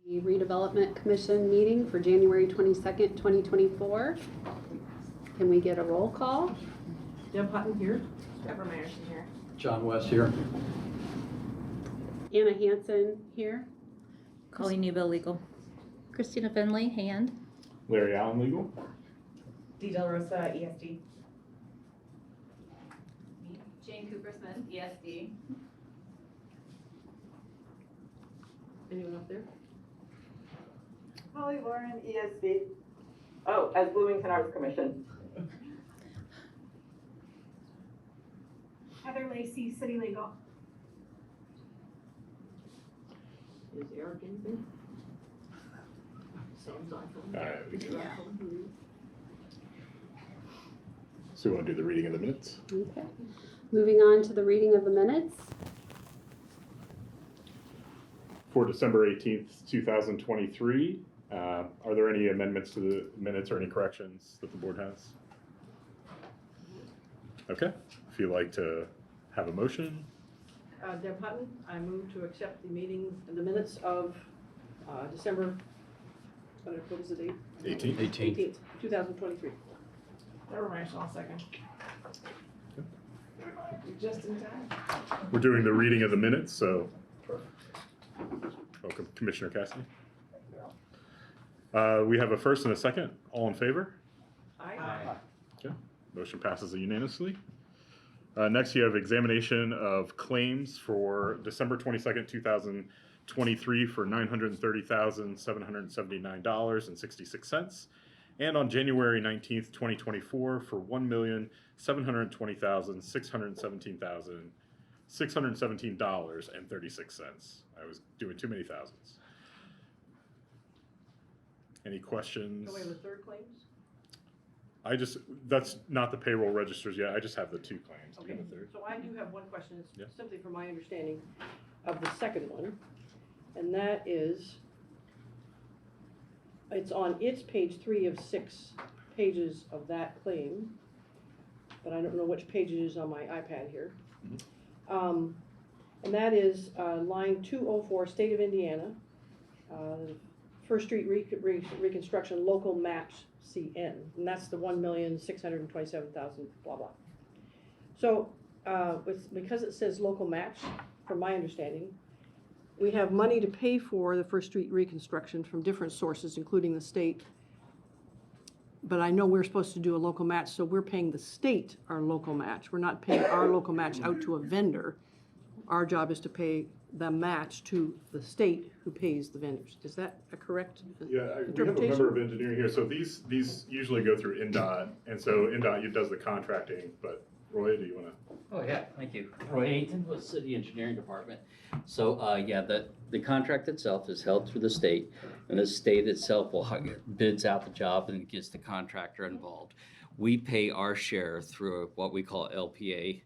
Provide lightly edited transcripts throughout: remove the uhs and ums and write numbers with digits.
The Redevelopment Commission meeting for January 22nd, 2024. Can we get a roll call? Deb Hutton here. Deborah Meyerson here. John West here. Anna Hansen here. Colleen Newbill, legal. Christina Finley, hand. Larry Allen, legal. Dee Del Rosa, ESD. Jane Cooper-Smith, ESD. Anyone up there? Holly Lauren, ESD. Oh, as Bloomington Arts Commission. Heather Lacey, City Legal. Is Eric anything? Sam's iPhone. All right, we do. Your iPhone. So we want to do the reading of the minutes? Okay. Moving on to the reading of the minutes. For December 18th, 2023, are there any amendments to the minutes or any corrections that the board has? Okay, if you'd like to have a motion. Deb Hutton, I move to accept the minutes of December, what is the date? 18th. 18th, 2023. Deborah Meyerson, I'll second. Just in time. We're doing the reading of the minutes, so welcome, Commissioner Cassidy. We have a first and a second. All in favor? Aye. Okay, motion passes unanimously. Next, you have examination of claims for December 22nd, 2023 for $930,779.66. And on January 19th, 2024 for $1,720,617.36. I was doing too many thousands. Any questions? Go away with third claims? That's not the payroll registers yet. I just have the two claims. Do you have a third? So I do have one question. It's Yes. simply from my understanding of the second one. And that is, it's on its page 3 of 6 pages of that claim, but I don't know which page it is on my iPad here. And that is line 204, State of Indiana, First Street Reconstruction Local Match CN, and that's the $1,627,000 blah blah. So because it says local match, from my understanding, we have money to pay for the First Street reconstruction from different sources, including the state. But I know we're supposed to do a local match, so we're paying the state our local match. We're not paying our local match out to a vendor. Our job is to pay the match to the state who pays the vendors. Is that a correct Yeah, we have a interpretation? member of engineering here. So these usually go through NDOT, and so NDOT does the contracting. But Roy, do you want to? Oh, yeah, thank you. Roy Ayton with City Engineering Department. So, yeah, the contract itself is held through the state, and the state itself bids out the job and gets the contractor involved. We pay our share through what we call LPA,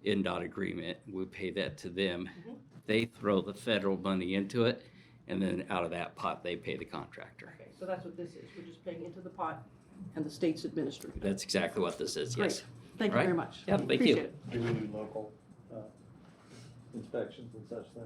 NDOT agreement. We pay that to them. Mm-hmm. They throw the federal money into it, and then out of that pot, they pay the contractor. Okay, so that's what this is. We're just paying into the pot and the state's administrator. That's exactly what this is, yes. Great. Thank you Right. very much. Yep, thank Appreciate you. it. Do we do local inspections and such then?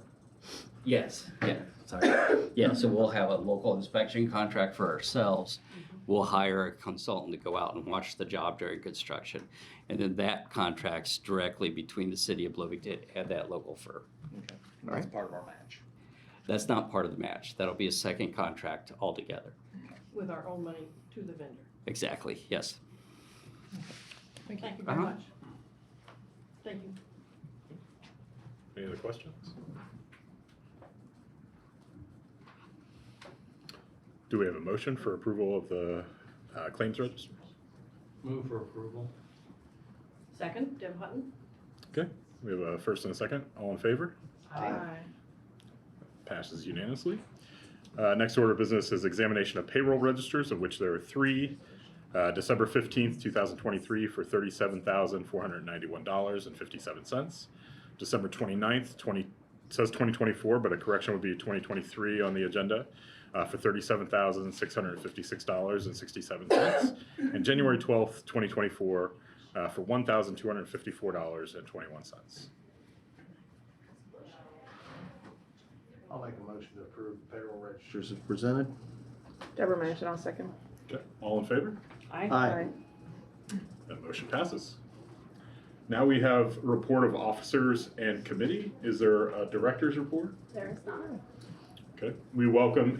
Yes, yeah, sorry. Yeah, so we'll have a local inspection contract for ourselves. We'll hire a consultant to go out and watch the job during construction. And then that contract's directly between the city of Bloomington and that local firm. Okay. All That's right. part of our match. That's not part of the match. That'll be a second contract altogether. With our own money to the vendor. Exactly, yes. Thank you very much. Thank you. Any other questions? Do we have a motion for approval of the claims registers? Move for approval. Second, Deb Hutton. Okay, we have a first and a second. All in favor? Aye. Passes unanimously. Next order of business is examination of payroll registers, of which there are 3. December 15th, 2023 for $37,491.57. December 29th, says 2024, but a correction would be 2023 on the agenda for $37,656.67. And January 12th, 2024 for $1,254.21. I'll make a motion to approve the payroll registers as presented. Deborah Mason, I'll second. Okay, all in favor? Aye. That motion passes. Now we have report of officers and committee. Is there a director's report? There is not. Okay, we welcome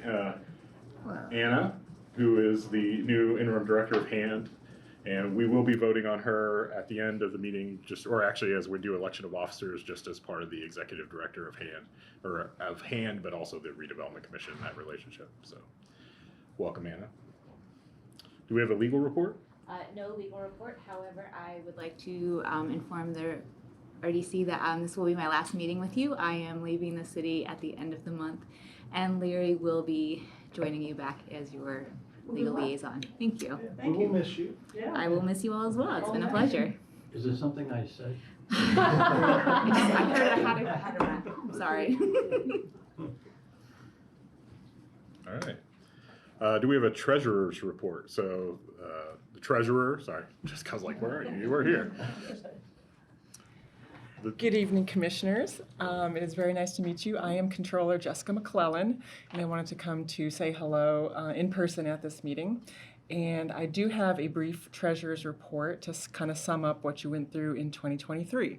Anna, who is the new interim director of HAND, and we will be voting on her at the end of the meeting, or actually as we do election of officers, just as part of the executive director of HAND, but also the redevelopment commission in that relationship. So, welcome, Anna. Do we have a legal report? No legal report. However, I would like to inform the RDC that this will be my last meeting with you. I am leaving the city at the end of the month, and Larry will be joining you back as your legal liaison. Thank you. We will miss you. Yeah. I will miss you all as well. It's been a pleasure. Is this something I said? I heard I had to run. I'm sorry. All right. Do we have a treasurer's report? So, the treasurer, sorry, Jessica's like, where are you? You were here. Good evening, Commissioners. It is very nice to meet you. I am Controller Jessica McClellan, and I wanted to come to say hello in person at this meeting. And I do have a brief treasurer's report to kind of sum up what you went through in 2023.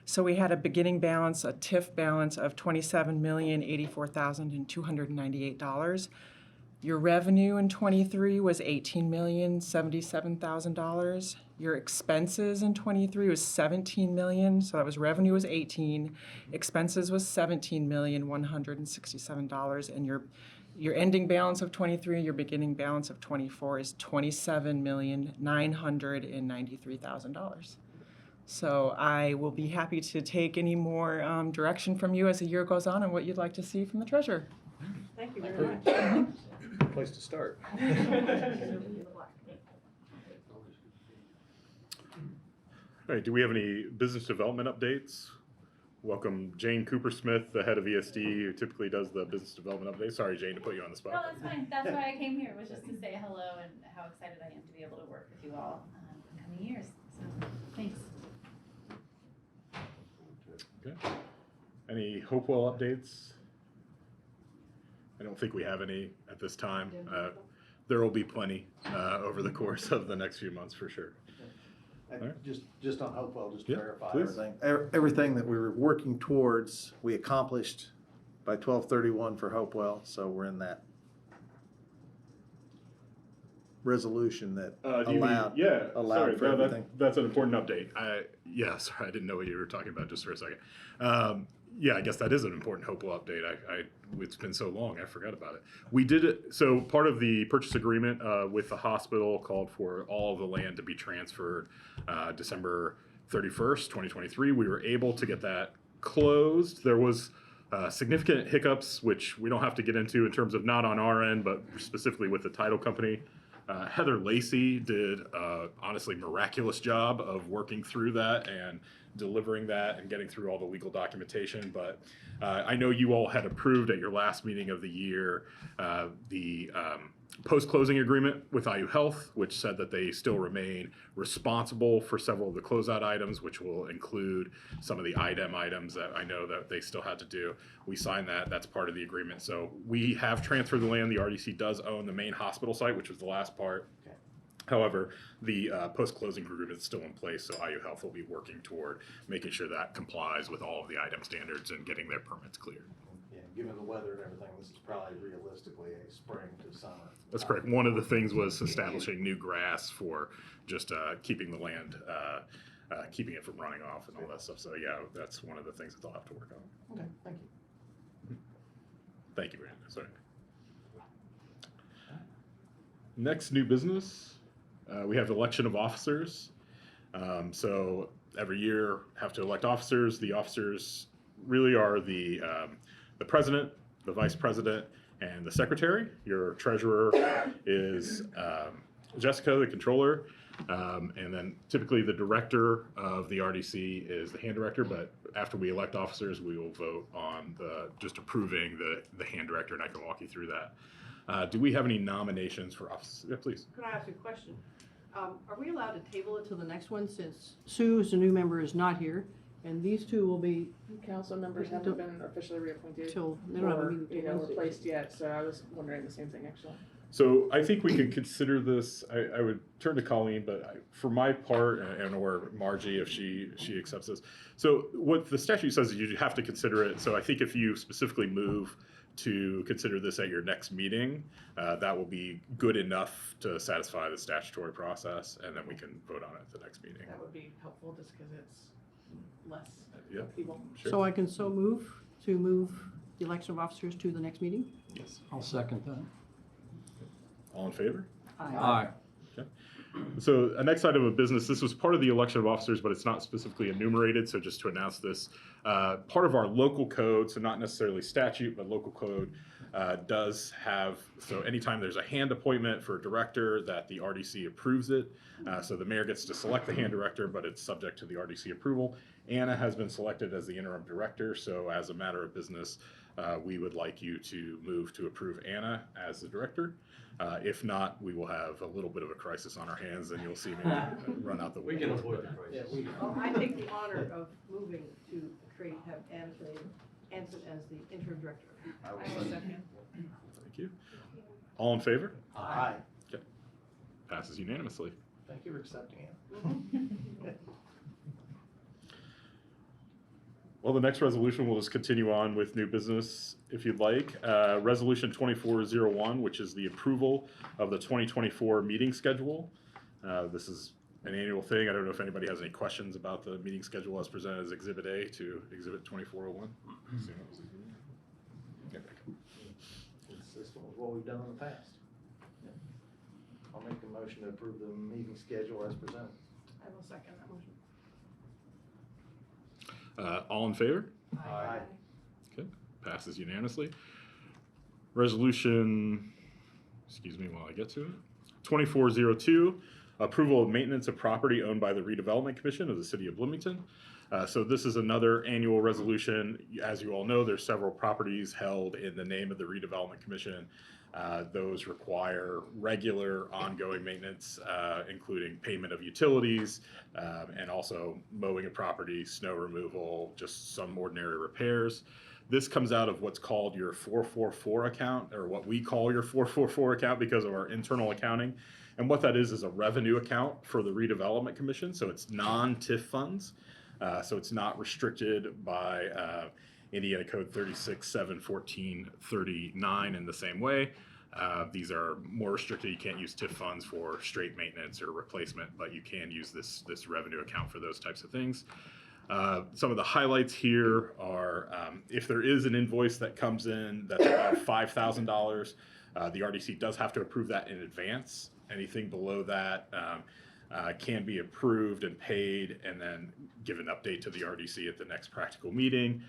So we had a beginning balance, a TIF balance of $27,084,298. Your revenue in 23 was $18,077,000. Your expenses in 23 was $17 million, so that was revenue was 18, expenses was $17,167, and your ending balance of 23, your beginning balance of 24 is $27,993,000. So I will be happy to take any more direction from you as the year goes on and what you'd like to see from the treasurer. Thank you very much. Place to start. All right, do we have any business development updates? Welcome Jane Cooper-Smith, the head of ESD, who typically does the business development update. Sorry, Jane, to put you on the spot. No, that's fine. That's why I came here, was just to say hello and how excited I am to be able to work with you all in the coming years. So, thanks. Okay. Any Hopewell updates? I don't think we have any at this time. There will be plenty over the course of the next few months for sure. Just on Hopewell, just to Yeah, verify please. everything. Everything that we were working towards, we accomplished by 12/31 for Hopewell, so we're in that resolution that Do you mean- allowed sorry, for no, everything. that's an important update. Sorry, I didn't know what you were talking about just for a second. Yeah, I guess that is an important Hopewell update. It's been so long, I forgot about it. We did it, so part of the purchase agreement with the hospital called for all of the land to be transferred December 31st, 2023. We were able to get that closed. There was significant hiccups, which we don't have to get into in terms of not on our end, but specifically with the title company. Heather Lacey did honestly miraculous job of working through that and delivering that and getting through all the legal documentation. But I know you all had approved at your last meeting of the year the post-closing agreement with IU Health, which said that they still remain responsible for several of the closeout items, which will include some of the IDEM items that I know that they still had to do. We signed that. That's part of the agreement. So we have transferred the land. The RDC does own the main hospital site, which was the last part. Okay. However, the post-closing agreement is still in place, so IU Health will be working toward making sure that complies with all of the IDEM standards and getting their permits cleared. Yeah, given the weather and everything, this is probably realistically a spring to summer. That's correct. One of the things was establishing new grass for just keeping the land, keeping it from running off and all that stuff. So yeah, that's one of the things that they'll have to work on. Okay, thank you. Thank you, Brandon. Sorry. Next new business, we have election of officers. So every year have to elect officers. The officers really are the president, the vice president, and the secretary. Your treasurer is Jessica, the controller, and then typically the director of the RDC is the hand director. But after we elect officers, we will vote on just approving the hand director, and I can walk you through that. Do we have any nominations for officers? Yeah, please. Could I ask you a question? Are we allowed to table it till the next one since Sue, as a new member, is not here? And these two will be, council members haven't been officially reappointed Till, they don't have a or, meeting till Wednesday. replaced yet, so I was wondering the same thing actually. So I think we could consider this, I would turn to Colleen, but for my part, and or Margie, if she accepts this. So what the statute says is you have to consider it. So I think if you specifically move to consider this at your next meeting, that will be good enough to satisfy the statutory process, and then we can vote on it at the next meeting. That would be helpful just because it's less Yeah, people. sure. So I can move the election of officers to the next meeting? Yes. I'll second that. All in favor? Aye. So a next item of business, this was part of the election of officers, but it's not specifically enumerated, so just to announce this. Part of our local code, so not necessarily statute, but local code, does have, so anytime there's a hand appointment for a director that the RDC approves it, so the mayor gets to select the hand director, but it's subject to the RDC approval. Anna has been selected as the interim director, so as a matter of business, we would like you to move to approve Anna as the director. If not, we will have a little bit of a crisis on our hands, and you'll see me run out the window. We can avoid the crisis. Well, I take the honor of moving to have Anson as the interim director. I will I second. Thank you. All in favor? Aye. Passes unanimously. Thank you for accepting it. Well, the next resolution, we'll just continue on with new business if you'd like. Resolution 2401, which is the approval of the 2024 meeting schedule. This is an annual thing. I don't know if anybody has any questions about the meeting schedule as presented as Exhibit A to Exhibit 2401. Consistent with what we've done in the past. I'll make a motion to approve the meeting schedule as presented. I will second that motion. All in favor? Aye. Okay, passes unanimously. Resolution, excuse me while I get to it. 2402, approval of maintenance of property owned by the Redevelopment Commission of the City of Bloomington. So this is another annual resolution. As you all know, there's several properties held in the name of the Redevelopment Commission. Those require regular ongoing maintenance, including payment of utilities, and also mowing of property, snow removal, just some ordinary repairs. This comes out of what's called your 444 account, or what we call your 444 account because of our internal accounting. And what that is a revenue account for the Redevelopment Commission. So it's non-TIF funds. So it's not restricted by Indiana Code 36-714-39 in the same way. These are more restricted. You can't use TIF funds for straight maintenance or replacement, but you can use this revenue account for those types of things. Some of the highlights here are if there is an invoice that comes in that's about $5,000, the RDC does have to approve that in advance. Anything below that can be approved and paid and then give an update to the RDC at the next practical meeting.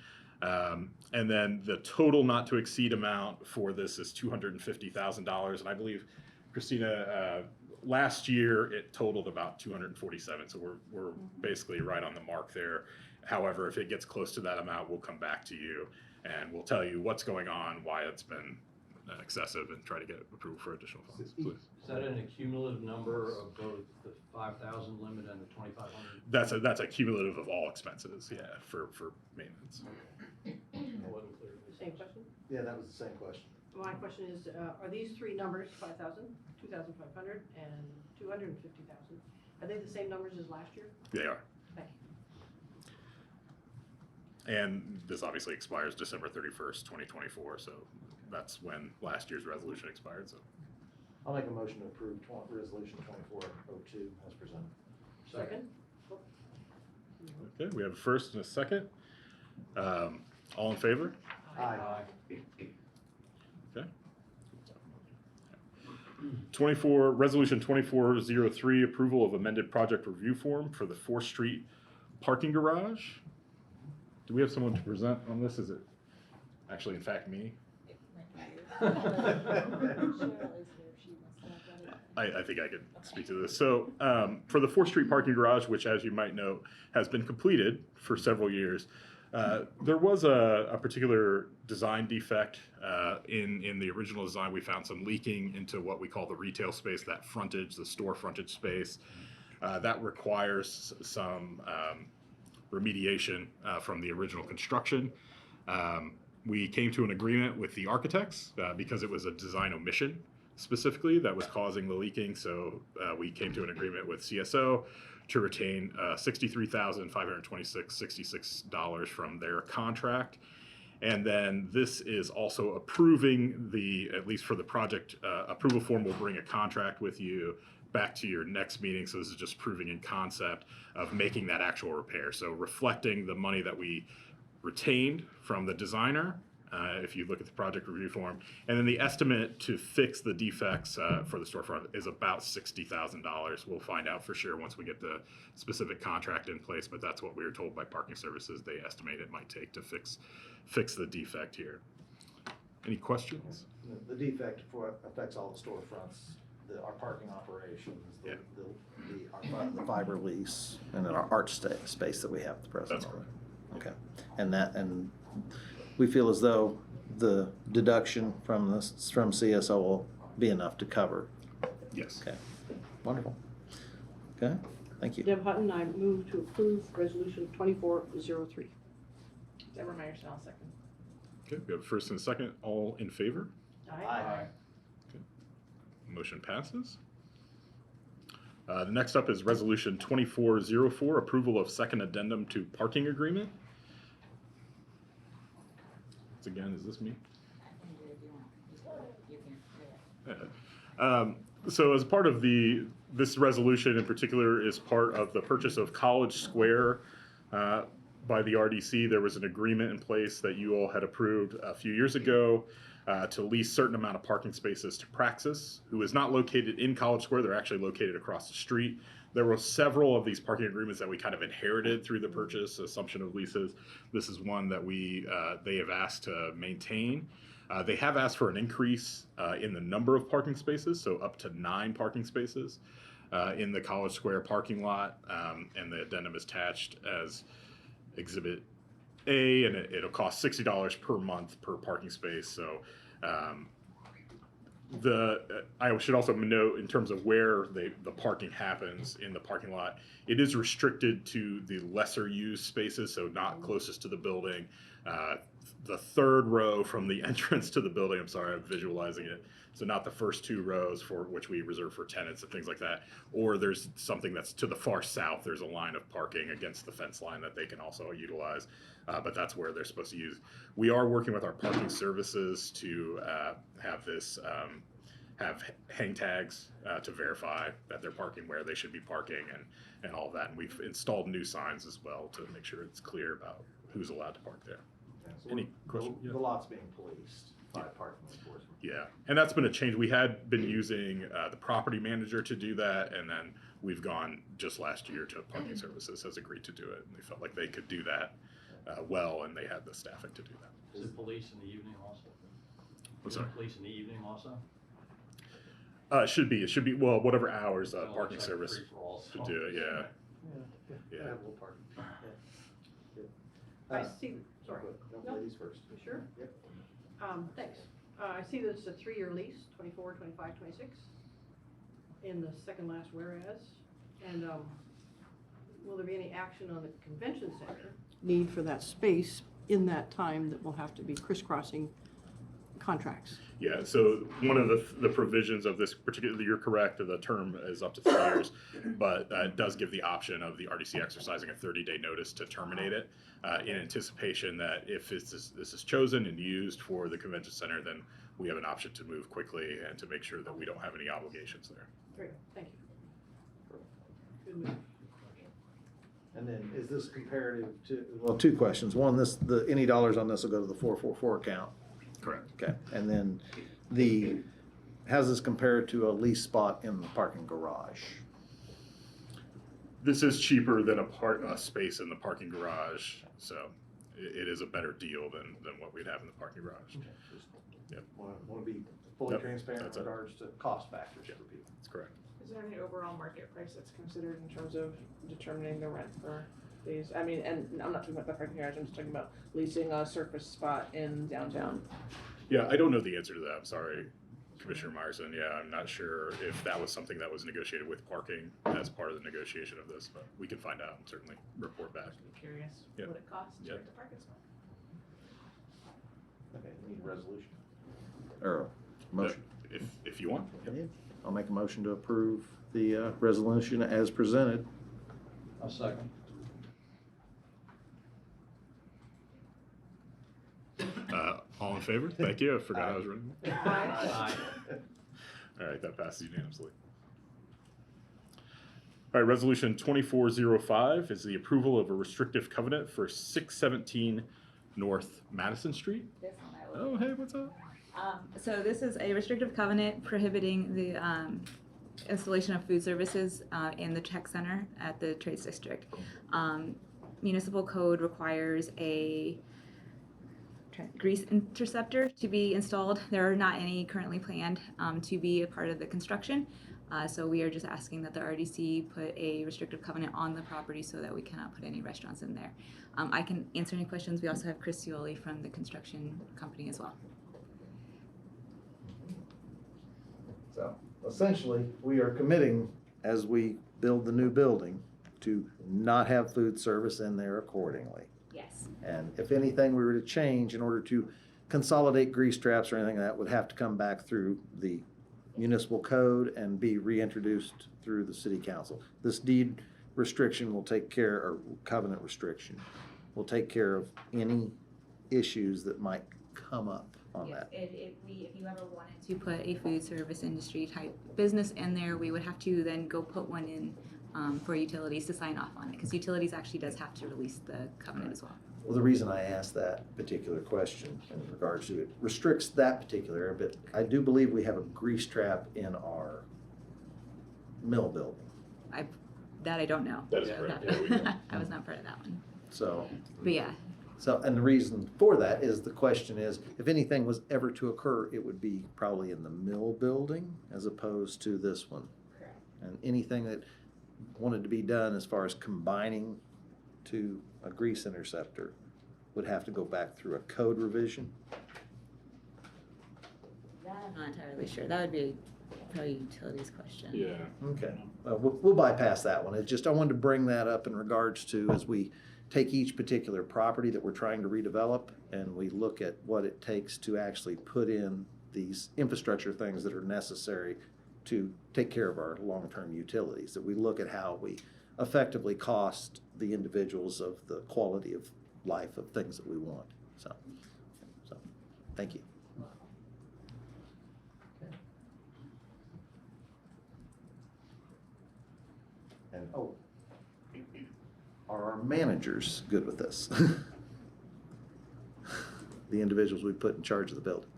And then the total not to exceed amount for this is $250,000. And I believe, Christina, last year it totaled about 247. So we're basically right on the mark there. However, if it gets close to that amount, we'll come back to you and we'll tell you what's going on, why it's been excessive, and try to get approval for additional funds. Please. Is that an accumulative number of both the 5,000 limit and the 2,500? That's a cumulative of all expenses, yeah, for maintenance. Same question? Yeah, that was the same question. My question is, are these three numbers, 5,000, 2,500, and 250,000, are they the same numbers as last year? They are. Thank you. And this obviously expires December 31st, 2024, so that's when last year's resolution expired, so. I'll make a motion to approve resolution 2402 as presented. Second? Okay, we have a first and a second. All in favor? Aye. Okay. Resolution 2403, approval of amended project review form for the 4th Street parking garage. Do we have someone to present on this? Is it actually, in fact, me? I think I could speak to this. So for the 4th Street parking garage, which as you might know, has been completed for several years, there was a particular design defect in the original design. We found some leaking into what we call the retail space, that frontage, the store frontage space. That requires some remediation from the original construction. We came to an agreement with the architects because it was a design omission specifically that was causing the leaking. So we came to an agreement with CSO to retain $63,526.66 from their contract. And then this is also approving at least for the project approval form, we'll bring a contract with you back to your next meeting. So this is just proving in concept of making that actual repair. So reflecting the money that we retained from the designer, if you look at the project review form. And then the estimate to fix the defects for the storefront is about $60,000. We'll find out for sure once we get the specific contract in place, but that's what we were told by Parking Services they estimate it might take to fix the defect here. Any questions? The defect affects all the storefronts, our parking operations, Yeah. the fiber lease, and then our art space that we have at the present That's moment. Okay, and we feel as though the deduction from CSO will be enough to cover. Yes. Okay, wonderful. Okay, thank you. Deb Hutton, I move to approve resolution 2403. Deborah Myerson, I'll second. Okay, we have a first and a second. All in favor? Aye. Motion passes. The next up is Resolution 2404, approval of second addendum to parking agreement. Again, is this me? So as part of this resolution in particular is part of the purchase of College Square by the RDC. There was an agreement in place that you all had approved a few years ago to lease certain amount of parking spaces to Praxis, who is not located in College Square. They're actually located across the street. There were several of these parking agreements that we kind of inherited through the purchase assumption of leases. This is one that they have asked to maintain. They have asked for an increase in the number of parking spaces, so up to 9 parking spaces in the College Square parking lot, and the addendum is attached as Exhibit A, and it'll cost $60 per month per parking space. So I should also note in terms of where the parking happens in the parking lot, it is restricted to the lesser used spaces, so not closest to the building. The third row from the entrance to the building, I'm sorry, I'm visualizing it. So not the first 2 rows for which we reserve for tenants and things like that. Or there's something that's to the far south, there's a line of parking against the fence line that they can also utilize. But that's where they're supposed to use. We are working with our parking services to have this, have hang tags to verify that they're parking where they should be parking and all of that. And we've installed new signs as well to make sure it's clear about who's allowed to park there. Any question? The lot's being policed by parking enforcement. Yeah, and that's been a change. We had been using the property manager to do that, and then we've gone just last year to Parking Services has agreed to do it, and they felt like they could do that well, and they had the staffing to do that. Is it police in the evening also? What's that? Police in the evening also? It should be, well, whatever hours Oh, Parking it's like Service free-for-all, to so- do it, yeah. Yeah. Yeah. Have a little parking. I see, sorry. No, ladies first. You sure? Yep. Thanks. I see that it's a 3-year lease, 24, 25, 26, in the second last whereas. And will there be any action on the convention center need for that space in that time that will have to be crisscrossing contracts? Yeah, so one of the provisions of this particular, you're correct, the term is up to 3 years, but it does give the option of the RDC exercising a 30-day notice to terminate it in anticipation that if this is chosen and used for the convention center, then we have an option to move quickly and to make sure that we don't have any obligations there. Great, thank you. Good move. And then is this comparative to, well, 2 questions. One, any dollars on this will go to the 444 account. Correct. Okay, and then how's this compared to a lease spot in the parking garage? This is cheaper than a space in the parking garage, so it is a better deal than what we'd have in the parking garage. Yep. Want to be fully Yep, transparent that's in it. regards to cost factors for people. That's correct. Is there any overall market price that's considered in terms of determining the rent for these? I mean, and I'm not talking about the parking garage, I'm just talking about leasing a surface spot in downtown. Yeah, I don't know the answer to that, I'm sorry. Commissioner Myerson, yeah, I'm not sure if that was something that was negotiated with parking as part of the negotiation of this, but we can find out and certainly report back. I'm curious Yep. what it costs to Yep. rent a parking spot. Okay, we need a resolution. Or a motion. If you want. Yep. I'll make a motion to approve the resolution as presented. I'll second. All in favor? Thank you. I forgot I was running. Aye. All right, that passes unanimously. All right, resolution 2405 is the approval of a restrictive covenant for 617 North Madison Street. This one I will. Oh, hey, what's up? So this is a restrictive covenant prohibiting the installation of food services in the tech center at the Trades District. Municipal code requires a grease interceptor to be installed. There are not any currently planned to be a part of the construction. So we are just asking that the RDC put a restrictive covenant on the property so that we cannot put any restaurants in there. I can answer any questions. We also have Chris Cioli from the construction company as well. So essentially, we are committing, as we build the new building, to not have food service in there accordingly. Yes. And if anything we were to change in order to consolidate grease traps or anything, that would have to come back through the municipal code and be reintroduced through the city council. This deed restriction will take care, or covenant restriction, will take care of any issues that might come up on Yes, that. if you ever wanted to put a food service industry type business in there, we would have to then go put one in for utilities to sign off on it, because utilities actually does have to release the covenant as well. Well, the reason I asked that particular question in regards to it restricts that particular area, but I do believe we have a grease trap in our mill building. I don't know. That is correct. Yeah, we do. I was not part of that one. So, But yeah, and the reason for that is, the question is, if anything was ever to occur, it would be probably in the mill building as opposed to this one. correct. And anything that wanted to be done as far as combining to a grease interceptor would have to go back through a code revision. That I'm not entirely sure. That would be probably a utilities question. Yeah. Okay, we'll bypass that one. It's just, I wanted to bring that up in regards to, as we take each particular property that we're trying to redevelop and we look at what it takes to actually put in these infrastructure things that are necessary to take care of our long-term utilities, that we look at how we effectively cost the individuals of the quality of life of things that we want. So thank you. And, are our managers good with this? The individuals we put in charge of the building.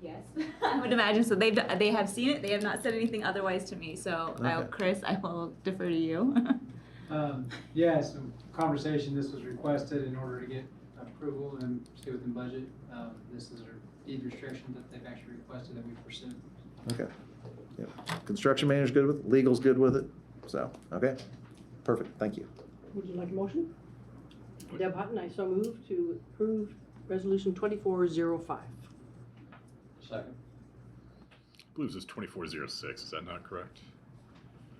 Yes, I would imagine so. They have seen it. They have not said anything otherwise to me. So, Okay. Chris, I will defer to you. Yeah, some conversation, this was requested in order to get approval and stay within budget. This is a deed restriction that they've actually requested that we pursue. Okay. Yep. Construction manager's good with it, legal's good with it, so, okay, perfect, thank you. Would you like a motion? Deb Hutton, I so move to approve resolution 2405. Second. I believe this is 2406. Is that not correct?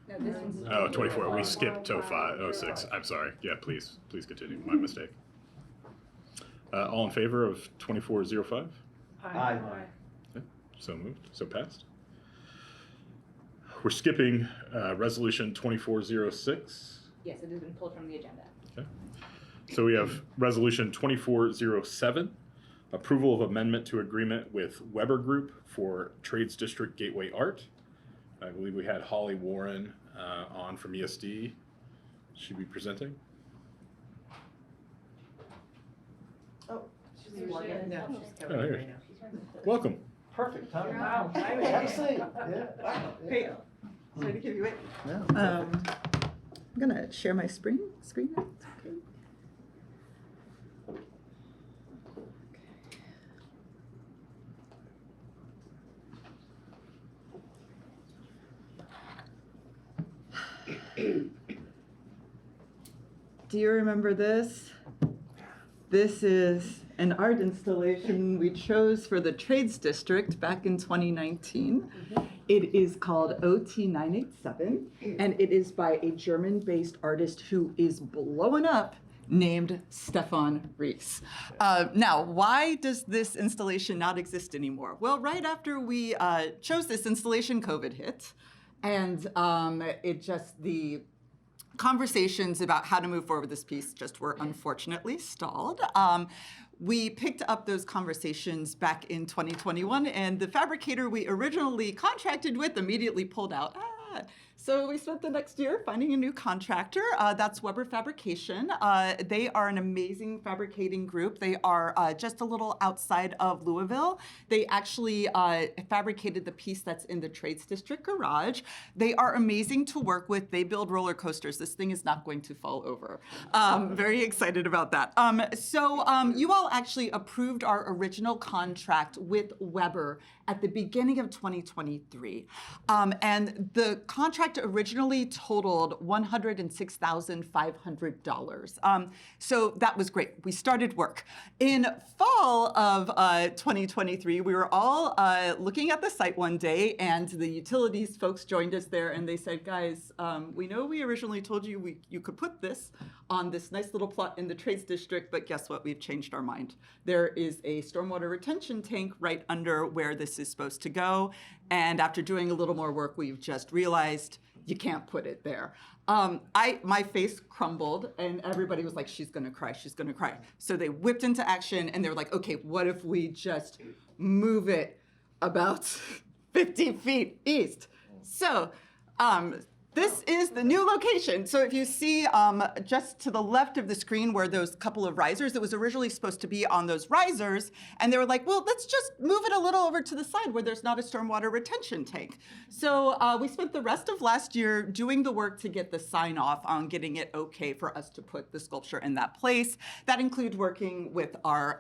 No, this one's. Oh, 24. We skipped 06. I'm sorry. Yeah, please continue. My mistake. All in favor of 2405? Aye. So moved. So passed. We're skipping resolution 2406. Yes, it has been pulled from the agenda. Okay. So we have resolution 2407, approval of amendment to agreement with Weber Group for Trades District Gateway Art. I believe we had Holly Warren on from ESD. Should be presenting. She's working. No, she's Oh, coming here. right now. Welcome. Perfect time. Wow. Have a seat. Yeah. Hey, sorry to give you wait. Yeah. I'm gonna share my screen now. Okay. Do you remember this? This is an art installation we chose for the Trades District back in 2019. It is called OT987, and it is by a German-based artist who is blowing up, named Stefan Ries. Now, why does this installation not exist anymore? Well, right after we chose this installation, COVID hit, and the conversations about how to move forward with this piece just were unfortunately stalled. We picked up those conversations back in 2021, and the fabricator we originally contracted with immediately pulled out. So we spent the next year finding a new contractor. That's Weber Fabrication. They are an amazing fabricating group. They are just a little outside of Louisville. They actually fabricated the piece that's in the Trades District garage. They are amazing to work with. They build roller coasters. This thing is not going to fall over. Very excited about that. So you all actually approved our original contract with Weber at the beginning of 2023. And the contract originally totaled $106,500. So that was great. We started work. In fall of 2023, we were all looking at the site one day, and the utilities folks joined us there, and they said, guys, we know we originally told you you could put this on this nice little plot in the Trades District, but guess what? We've changed our mind. There is a stormwater retention tank right under where this is supposed to go, and after doing a little more work, we've just realized you can't put it there. My face crumbled, and everybody was like, she's gonna cry, she's gonna cry. So they whipped into action, and they were like, okay, what if we just move it about 50 feet east? So this is the new location. So if you see just to the left of the screen where those couple of risers, it was originally supposed to be on those risers, and they were like, well, let's just move it a little over to the side where there's not a stormwater retention tank. So we spent the rest of last year doing the work to get the sign off on getting it okay for us to put the sculpture in that place. That includes working with our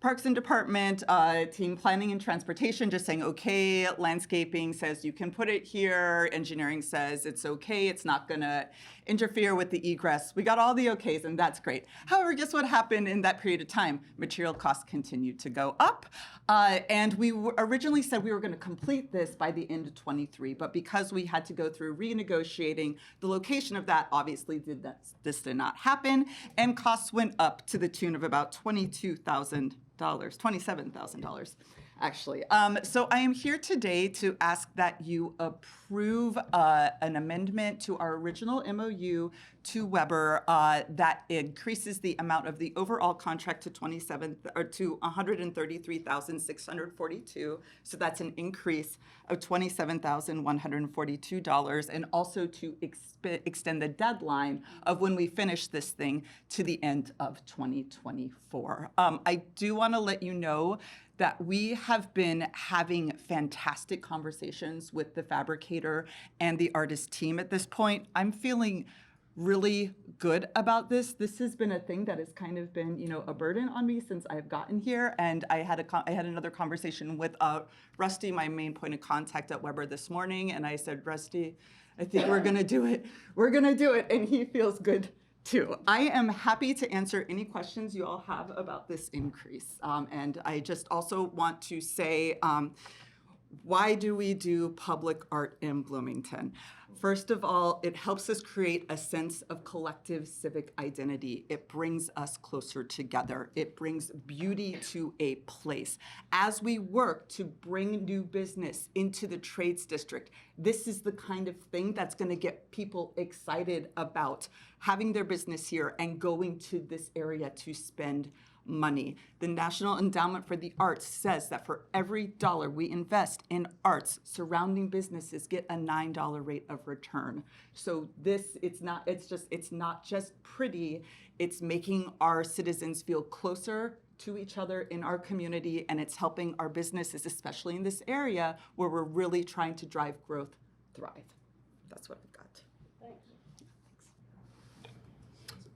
Parks and Department, team planning and transportation, just saying, okay, landscaping says you can put it here. Engineering says it's okay. It's not gonna interfere with the egress. We got all the okays, and that's great. However, guess what happened in that period of time? Material costs continued to go up. And we originally said we were gonna complete this by the end of 23, but because we had to go through renegotiating the location of that, obviously this did not happen, and costs went up to the tune of about $27,000 actually. So I am here today to ask that you approve an amendment to our original MOU to Weber that increases the amount of the overall contract to $133,642. So that's an increase of $27,142, and also to extend the deadline of when we finish this thing to the end of 2024. I do want to let you know that we have been having fantastic conversations with the fabricator and the artist team at this point. I'm feeling really good about this. This has been a thing that has kind of been, a burden on me since I've gotten here. And I had another conversation with Rusty, my main point of contact at Weber this morning. And I said, Rusty, I think we're gonna do it. We're gonna do it. And he feels good too. I am happy to answer any questions you all have about this increase. And I just also want to say, why do we do public art in Bloomington? First of all, it helps us create a sense of collective civic identity. It brings us closer together. It brings beauty to a place. As we work to bring new business into the Trades District, this is the kind of thing that's going to get people excited about having their business here and going to this area to spend money. The National Endowment for the Arts says that for every dollar we invest in arts, surrounding businesses get a $9 rate of return. So it's not just pretty, it's making our citizens feel closer to each other in our community, and it's helping our businesses, especially in this area where we're really trying to drive growth, thrive. That's what I've got. Thanks.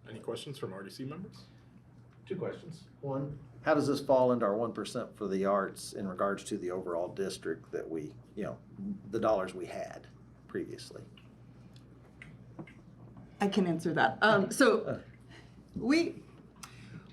Any questions from RDC members? Two questions. One, how does this fall into our 1% for the arts in regards to the overall district that we, the dollars we had previously? I can answer that. So we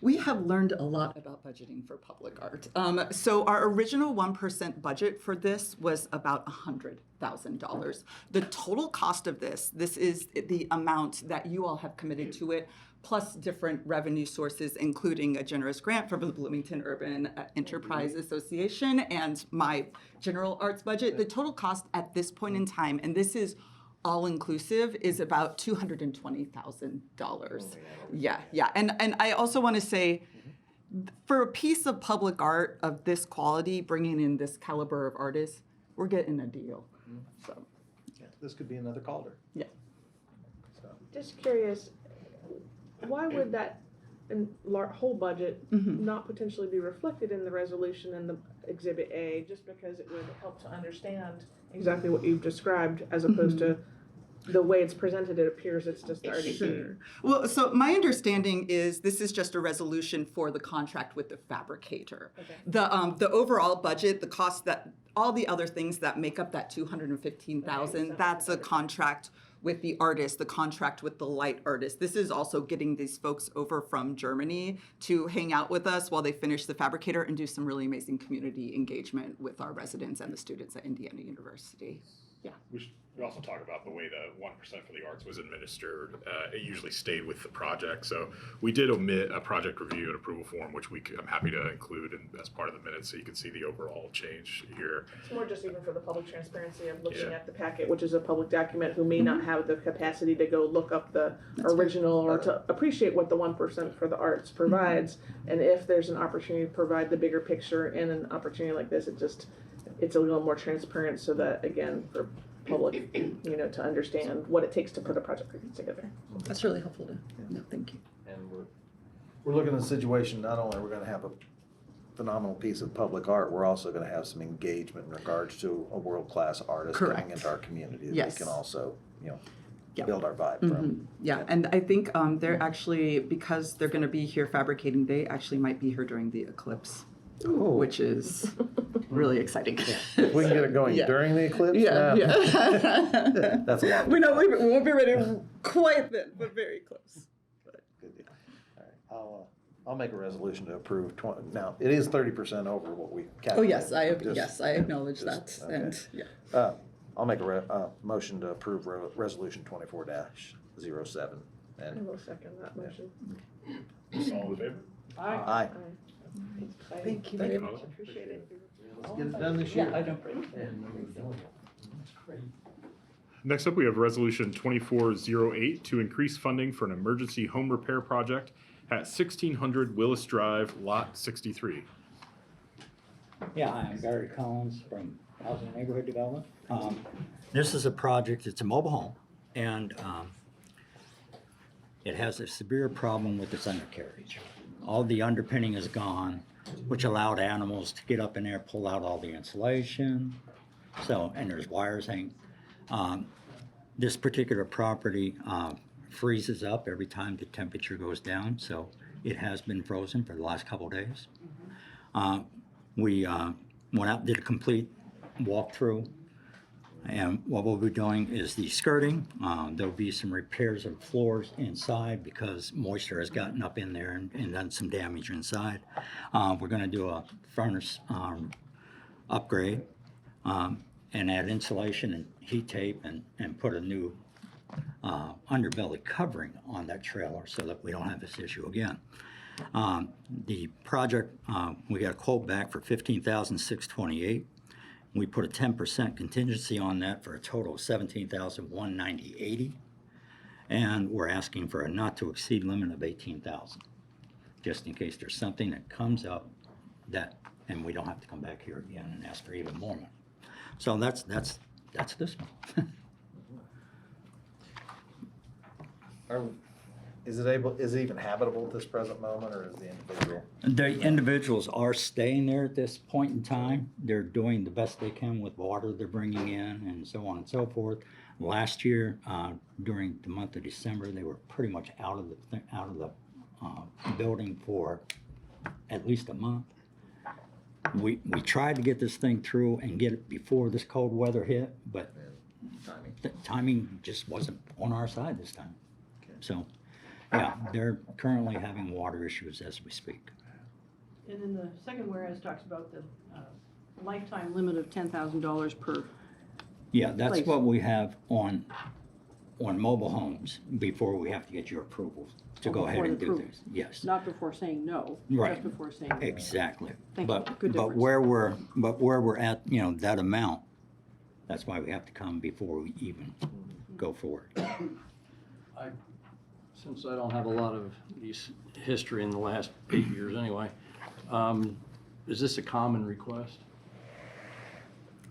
We have learned a lot about budgeting for public art. So our original 1% budget for this was about $100,000. The total cost of this is the amount that you all have committed to it, plus different revenue sources, including a generous grant from the Bloomington Urban Enterprise Association and my general arts budget. The total cost at this point in time, and this is all-inclusive, is about $220,000. Yeah. And I also want to say, for a piece of public art of this quality, bringing in this caliber of artists, we're getting a deal. So, Yeah, this could be another Calder. yeah. So, Just curious, why would that whole budget not potentially be reflected in the resolution in the Exhibit A, just because it would help to understand exactly what you've described, as opposed to the way it's presented, it appears it's just the RDP. Sure. Well, so my understanding is this is just a resolution for the contract with the fabricator. Okay. The overall budget, the cost, that all the other things that make up that $215,000, that's a contract with the artist, the contract with the light artist. This is also getting these folks over from Germany to hang out with us while they finish the fabricator and do some really amazing community engagement with our residents and the students at Indiana University. Yeah. We should also talk about the way the 1% for the arts was administered. It usually stayed with the project. So we did omit a project review and approval form, which I'm happy to include as part of the minutes so you can see the overall change here. It's more just even for the public transparency of looking Yeah. at the packet, which is a public document, who may not have the capacity to go look up the original or to appreciate what the 1% for the arts provides. And if there's an opportunity to provide the bigger picture in an opportunity like this, it's a little more transparent, so that, again, for public, to understand what it takes to put a project like this together. That's really helpful to know. Thank you. And we're looking at a situation, not only are we going to have a phenomenal piece of public art, we're also going to have some engagement in regards to a world-class artist coming Correct. into our community that Yes. we can also, Yeah. build our vibe Mhm. from. Yeah, and I think they're actually, because they're going to be here fabricating, they actually might be here during the eclipse, which is really exciting. If we can get it going Yeah. during the eclipse, Yeah, yeah. that's a lot. We won't be ready quite then, but very close. Good deal. All right, I'll make a resolution to approve now, it is 30% over what we Oh, calculated. yes, I Just- acknowledge just- that, okay. and, yeah. I'll make a motion to approve resolution 24-07. I And will second that motion. All in favor? aye. Thank you Thank very you, much. Mother. Appreciate it. Let's get it done this year. Yeah, I don't. Next up, we have Resolution 2408 to increase funding for an emergency home repair project at 1600 Willis Drive, Lot 63. Yeah, I'm Gary Collins from Housing and Neighborhood Development. This is a project, it's a mobile home, and it has a severe problem with its undercarriage. All the underpinning is gone, which allowed animals to get up in there, pull out all the insulation. So, and there's wires hanging. This particular property freezes up every time the temperature goes down, so it has been frozen for the last couple of days. We went out and did a complete walkthrough, and what we'll be doing is the skirting. There'll be some repairs of floors inside because moisture has gotten up in there and done some damage inside. We're going to do a furnace upgrade and add insulation and heat tape and put a new underbelly covering on that trailer so that we don't have this issue again. The project, we got a quote back for $15,628. We put a 10% contingency on that for a total of $17,190.80. And we're asking for a not to exceed limit of $18,000, just in case there's something that comes up and we don't have to come back here again and ask for even more money. So that's this one. Is it even habitable at this present moment, or is the individual? The individuals are staying there at this point in time. They're doing the best they can with water they're bringing in and so on and so forth. Last year, during the month of December, they were pretty much out of the building for at least a month. We tried to get this thing through and get it before this cold weather hit, but the timing just wasn't on our side this time. So Yeah, they're currently having water issues as we speak. And then the second whereas talks about the lifetime limit of $10,000 per. Yeah, that's Place. what we have on mobile homes before we have to get your approval to go ahead Before and the do approval. this. Yes, Not before saying no, Right. just before saying no. exactly. Thank you. But Good but difference. where we're at, that amount, that's why we have to come before we even go forward. Since I don't have a lot of these history in the last 8 years anyway, is this a common request?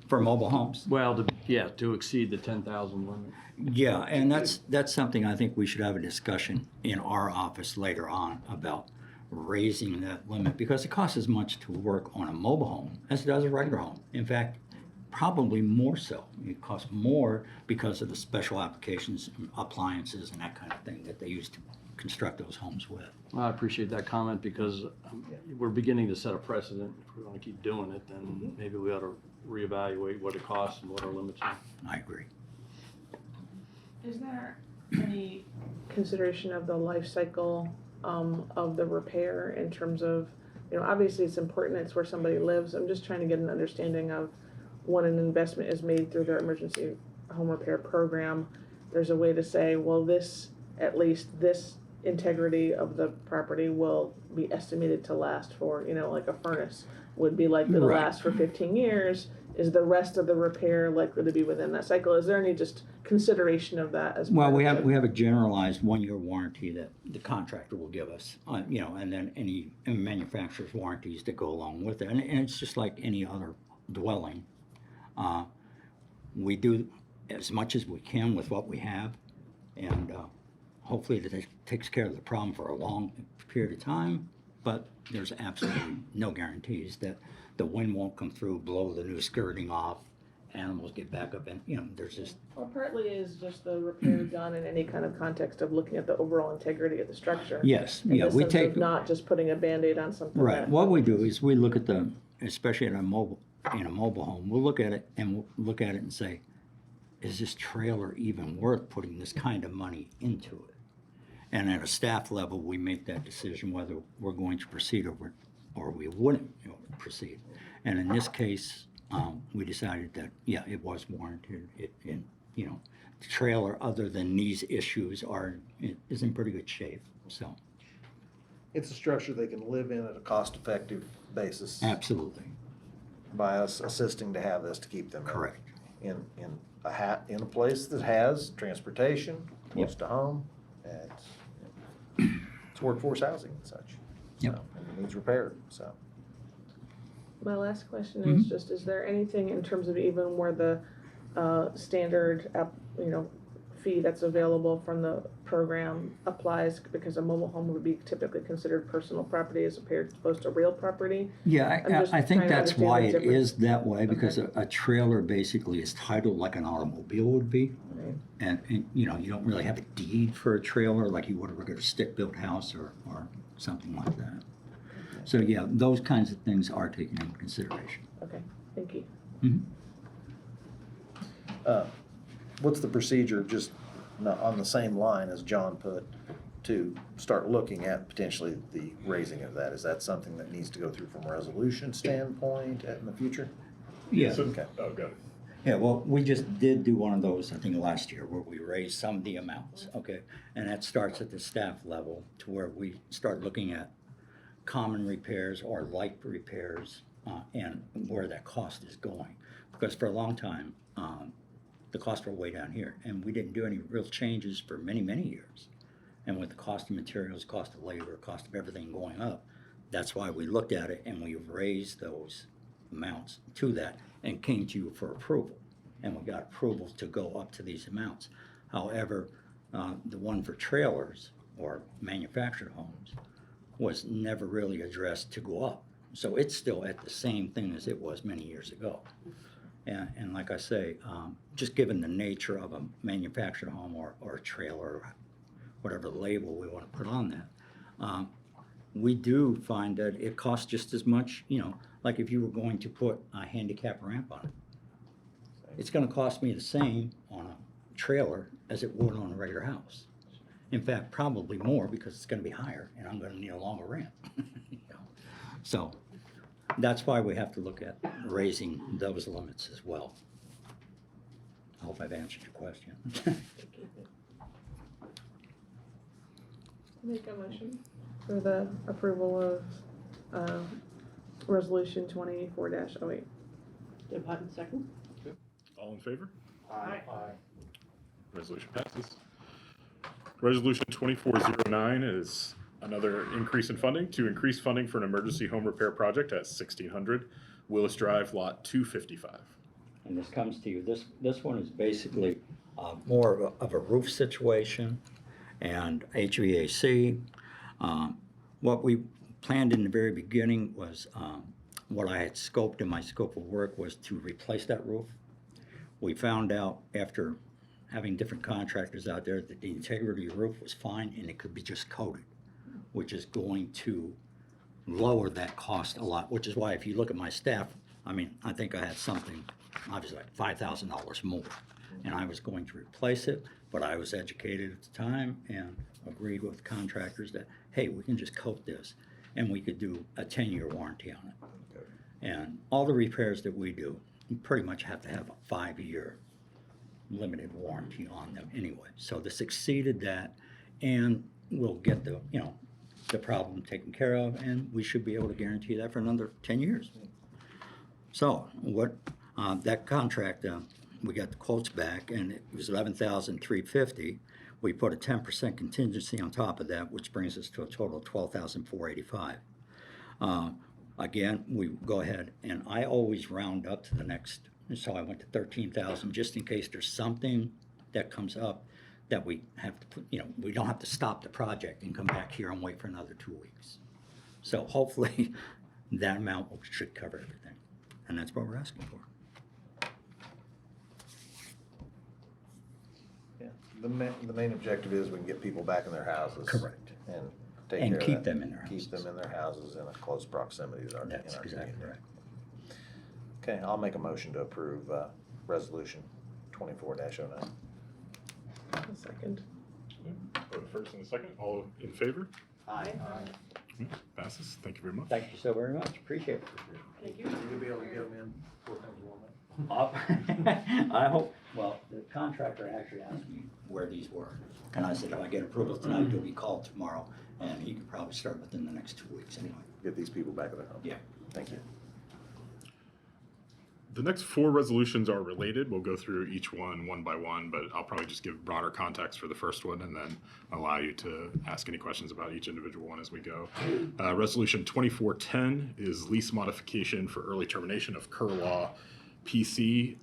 For mobile homes? Well, to exceed the 10,000 limit. Yeah, and that's something I think we should have a discussion in our office later on about raising that limit, because it costs as much to work on a mobile home as it does a regular home. In fact, probably more so. It costs more because of the special applications, appliances, and that kind of thing that they use to construct those homes with. I appreciate that comment because we're beginning to set a precedent. If we're going to keep doing it, then maybe we ought to reevaluate what it costs and what our limits are. I agree. Is there any consideration of the life cycle of the repair in terms of, obviously it's important, it's where somebody lives. I'm just trying to get an understanding of when an investment is made through their emergency home repair program. There's a way to say, well, at least this integrity of the property will be estimated to last for, like a furnace would be likely to Right. last for 15 years. Is the rest of the repair likely to be within that cycle? Is there any just consideration of that as Well, part we of have it? we have a generalized 1-year warranty that the contractor will give us, and then any manufacturer's warranties that go along with it. And it's just like any other dwelling. We do as much as we can with what we have, and hopefully that takes care of the problem for a long period of time. But there's absolutely no guarantees that the wind won't come through, blow the new skirting off, animals get back up, and there's just Well, partly is just the repair done in any kind of context of looking at the overall integrity of the structure. yes, In yeah, the we sense take of not just putting a Band-Aid on something. right. that- What we do is we look at especially in a mobile home, we'll look at it and say, is this trailer even worth putting this kind of money into it? And at a staff level, we make that decision whether we're going to proceed or we wouldn't proceed. And in this case, we decided that, yeah, it was warranted. The trailer, other than these issues, is in pretty good shape, so. It's a structure they can live in at a cost-effective basis. Absolutely. By us assisting to have this to keep them Correct. in a place that has transportation, close to home, and it's workforce housing and such. Yep. So, and it needs repaired, so. My last question is just, is there anything in terms of even where the standard, fee that's available from the program applies, because a mobile home would be typically considered personal property as opposed to real property? Yeah, I'm just I think trying to that's understand why the it difference. is that way, because Okay. a trailer basically is titled like an automobile would be. Right. And you don't really have a deed for a trailer like you would have a stick-built house or something like that. So yeah, those kinds of things are taken into consideration. Okay, thank you. What's the procedure, just on the same line as John put, to start looking at potentially the raising of that? Is that something that needs to go through from a resolution standpoint in the future? Yeah. Okay. Oh, got it. Yeah, well, we just did do one of those, I think, last year, where we raised some of the amounts, okay? And that starts at the staff level to where we start looking at common repairs or light repairs and where that cost is going. Because for a long time, the costs were way down here, and we didn't do any real changes for many, many years. And with the cost of materials, cost of labor, cost of everything going up, that's why we looked at it and we raised those amounts to that and came to you for approval. And we got approval to go up to these amounts. However, the one for trailers or manufactured homes was never really addressed to go up. So it's still at the same thing as it was many years ago. And like I say, just given the nature of a manufactured home or a trailer, whatever label we want to put on that, we do find that it costs just as much, like if you were going to put a handicap ramp on it. It's going to cost me the same on a trailer as it would on a regular house. In fact, probably more because it's gonna be higher and I'm gonna need a longer ramp. You know. So that's why we have to look at raising those limits as well. I hope I've answered your question. Make a motion for the approval of, resolution 24-08. Deb Hutton, second. All in favor? Aye. Resolution passes. Resolution 2409 is another increase in funding to increase funding for an emergency home repair project at 1600 Willis Drive, lot 255. And this comes to you, this one is basically more of a roof situation and HVAC. What we planned in the very beginning was, what I had scoped in my scope of work was to replace that roof. We found out after having different contractors out there that the integrity of the roof was fine and it could be just coated, which is going to lower that cost a lot, which is why if you look at my staff, I mean, I think I had something, obviously like $5,000 more. And I was going to replace it, but I was educated at the time and agreed with contractors that, hey, we can just coat this and we could do a 10-year warranty on it. And all the repairs that we do, you pretty much have to have a 5-year limited warranty on them anyway. So this exceeded that and we'll get the, you know, the problem taken care of and we should be able to guarantee that for another 10 years. So what, that contract, we got the quotes back and it was $11,350. We put a 10% contingency on top of that, which brings us to a total of $12,485. Again, we go ahead and I always round up to the next, so I went to 13,000 just in case there's something that comes up that we have to put, you know, we don't have to stop the project and come back here and wait for another 2 weeks. So hopefully that amount should cover everything. And that's what we're asking for. Yeah, the main objective is we can get people back in their houses. Correct. And take And care of keep that. them in their houses. Keep them in their houses in a close proximity to our, in our That's exactly community. right. Okay, I'll make a motion to approve, resolution 24-09. A second. For the first and the second, all in favor? Aye. Passes. Thank you very much. Thank you so very much. Appreciate it. Thank you. You'll be able to get them in 4 times I hope, well, the contractor actually asked me where these were. And I said, if I get approval tonight, he'll be called tomorrow, and he could probably start within the next 2 weeks anyway. Get these people back in their home. Yeah. Thank you. The next 4 resolutions are related. We'll go through each one by one, but I'll probably just give broader context for the first one and then allow you to ask any questions about each individual one as we go. Resolution 2410 is lease modification for early termination of Kerr Law PC.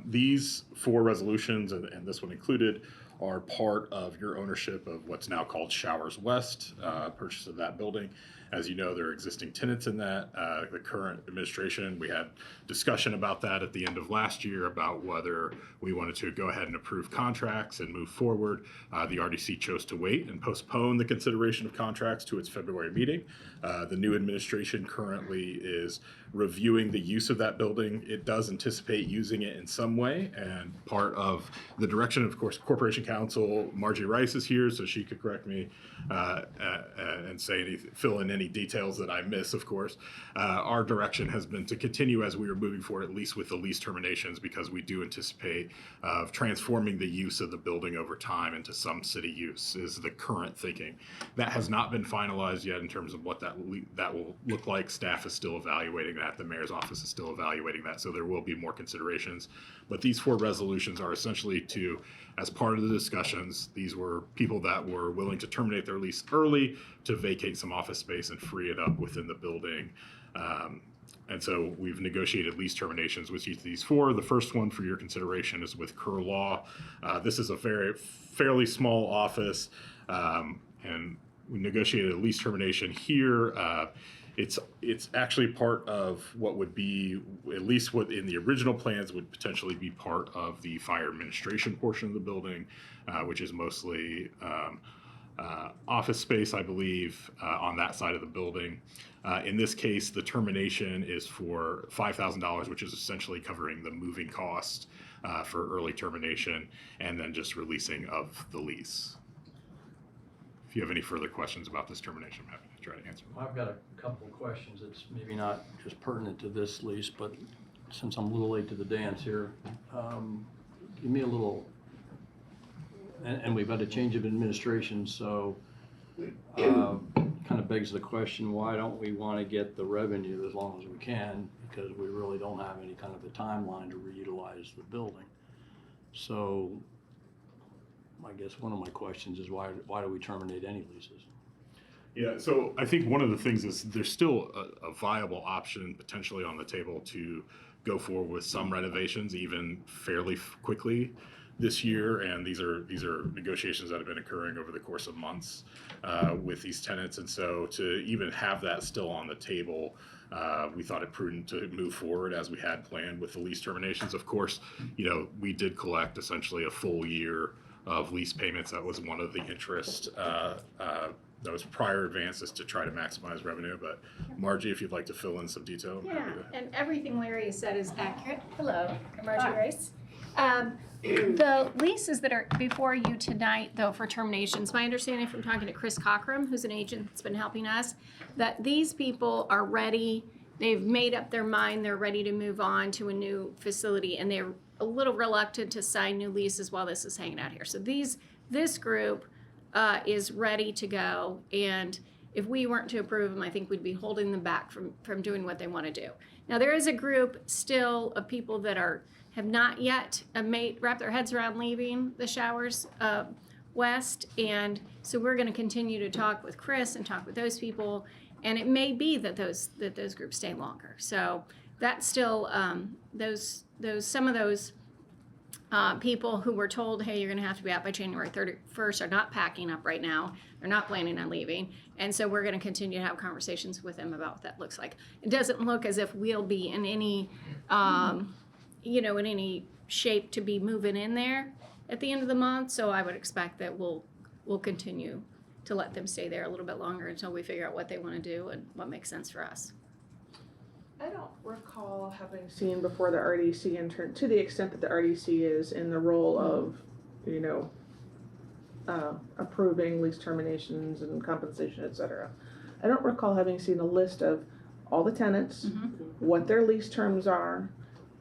These 4 resolutions, and this one included, are part of your ownership of what's now called Showers West, purchase of that building. As you know, there are existing tenants in that. The current administration, we had discussion about that at the end of last year about whether we wanted to go ahead and approve contracts and move forward. The RDC chose to wait and postpone the consideration of contracts to its February meeting. The new administration currently is reviewing the use of that building. It does anticipate using it in some way, and part of the direction, of course, Corporation Counsel Margie Rice is here, so she could correct me and say fill in any details that I miss, of course. Our direction has been to continue as we are moving forward, at least with the lease terminations, because we do anticipate of transforming the use of the building over time into some city use is the current thinking. That has not been finalized yet in terms of what that will look like. Staff is still evaluating that. The mayor's office is still evaluating that, so there will be more considerations. But these 4 resolutions are essentially to, as part of the discussions, these were people that were willing to terminate their lease early to vacate some office space and free it up within the building. And so we've negotiated lease terminations with each of these 4. The first one for your consideration is with Kerr Law. This is a fairly small office, and we negotiated a lease termination here. It's actually part of what would be, at least what in the original plans would potentially be part of the fire administration portion of the building, which is mostly office space, I believe, on that side of the building. In this case, the termination is for $5,000, which is essentially covering the moving cost for early termination and then just releasing of the lease. if you have any further questions about this termination, I'm happy to try to answer them. I've got a couple of questions that's maybe not just pertinent to this lease, but since I'm a little late to the dance here, give me a little, and we've had a change of administration, so kind of begs the question, why don't we want to get the revenue as long as we can? Because we really don't have any kind of a timeline to reutilize the building. So I guess one of my questions is why do we terminate any leases? Yeah, so I think one of the things is there's still a viable option potentially on the table to go forward with some renovations even fairly quickly this year, and these are negotiations that have been occurring over the course of months with these tenants, and so to even have that still on the table, we thought it prudent to move forward as we had planned with the lease terminations. Of course, we did collect essentially a full year of lease payments. That was one of the interest those prior advances to try to maximize revenue. But Margie, if you'd like to fill in some detail. I'm happy to. And everything Larry said is accurate. Hello, I'm Margie Rice. The leases that are before you tonight, though, for terminations, my understanding from talking to Chris Cockrum, who's an agent that's been helping us, that these people are ready. They've made up their mind. They're ready to move on to a new facility, and they're a little reluctant to sign new leases while this is hanging out here. So this group is ready to go, and if we weren't to approve them, I think we'd be holding them back from doing what they want to do. Now, there is a group still of people that have not yet wrapped their heads around leaving the Showers West, and so we're going to continue to talk with Chris and talk with those people, and it may be that those groups stay longer. So that's still some of those people who were told, hey, you're going to have to be out by January 31st are not packing up right now. They're not planning on leaving. And so we're going to continue to have conversations with them about what that looks like. It doesn't look as if we'll be in any, in any shape to be moving in there at the end of the month. So I would expect that we'll continue to let them stay there a little bit longer until we figure out what they want to do and what makes sense for us. I don't recall having seen before the RDC intern, to the extent that the RDC is in the role of, approving lease terminations and compensation, et cetera. I don't recall having seen a list of all the tenants, what their lease terms are,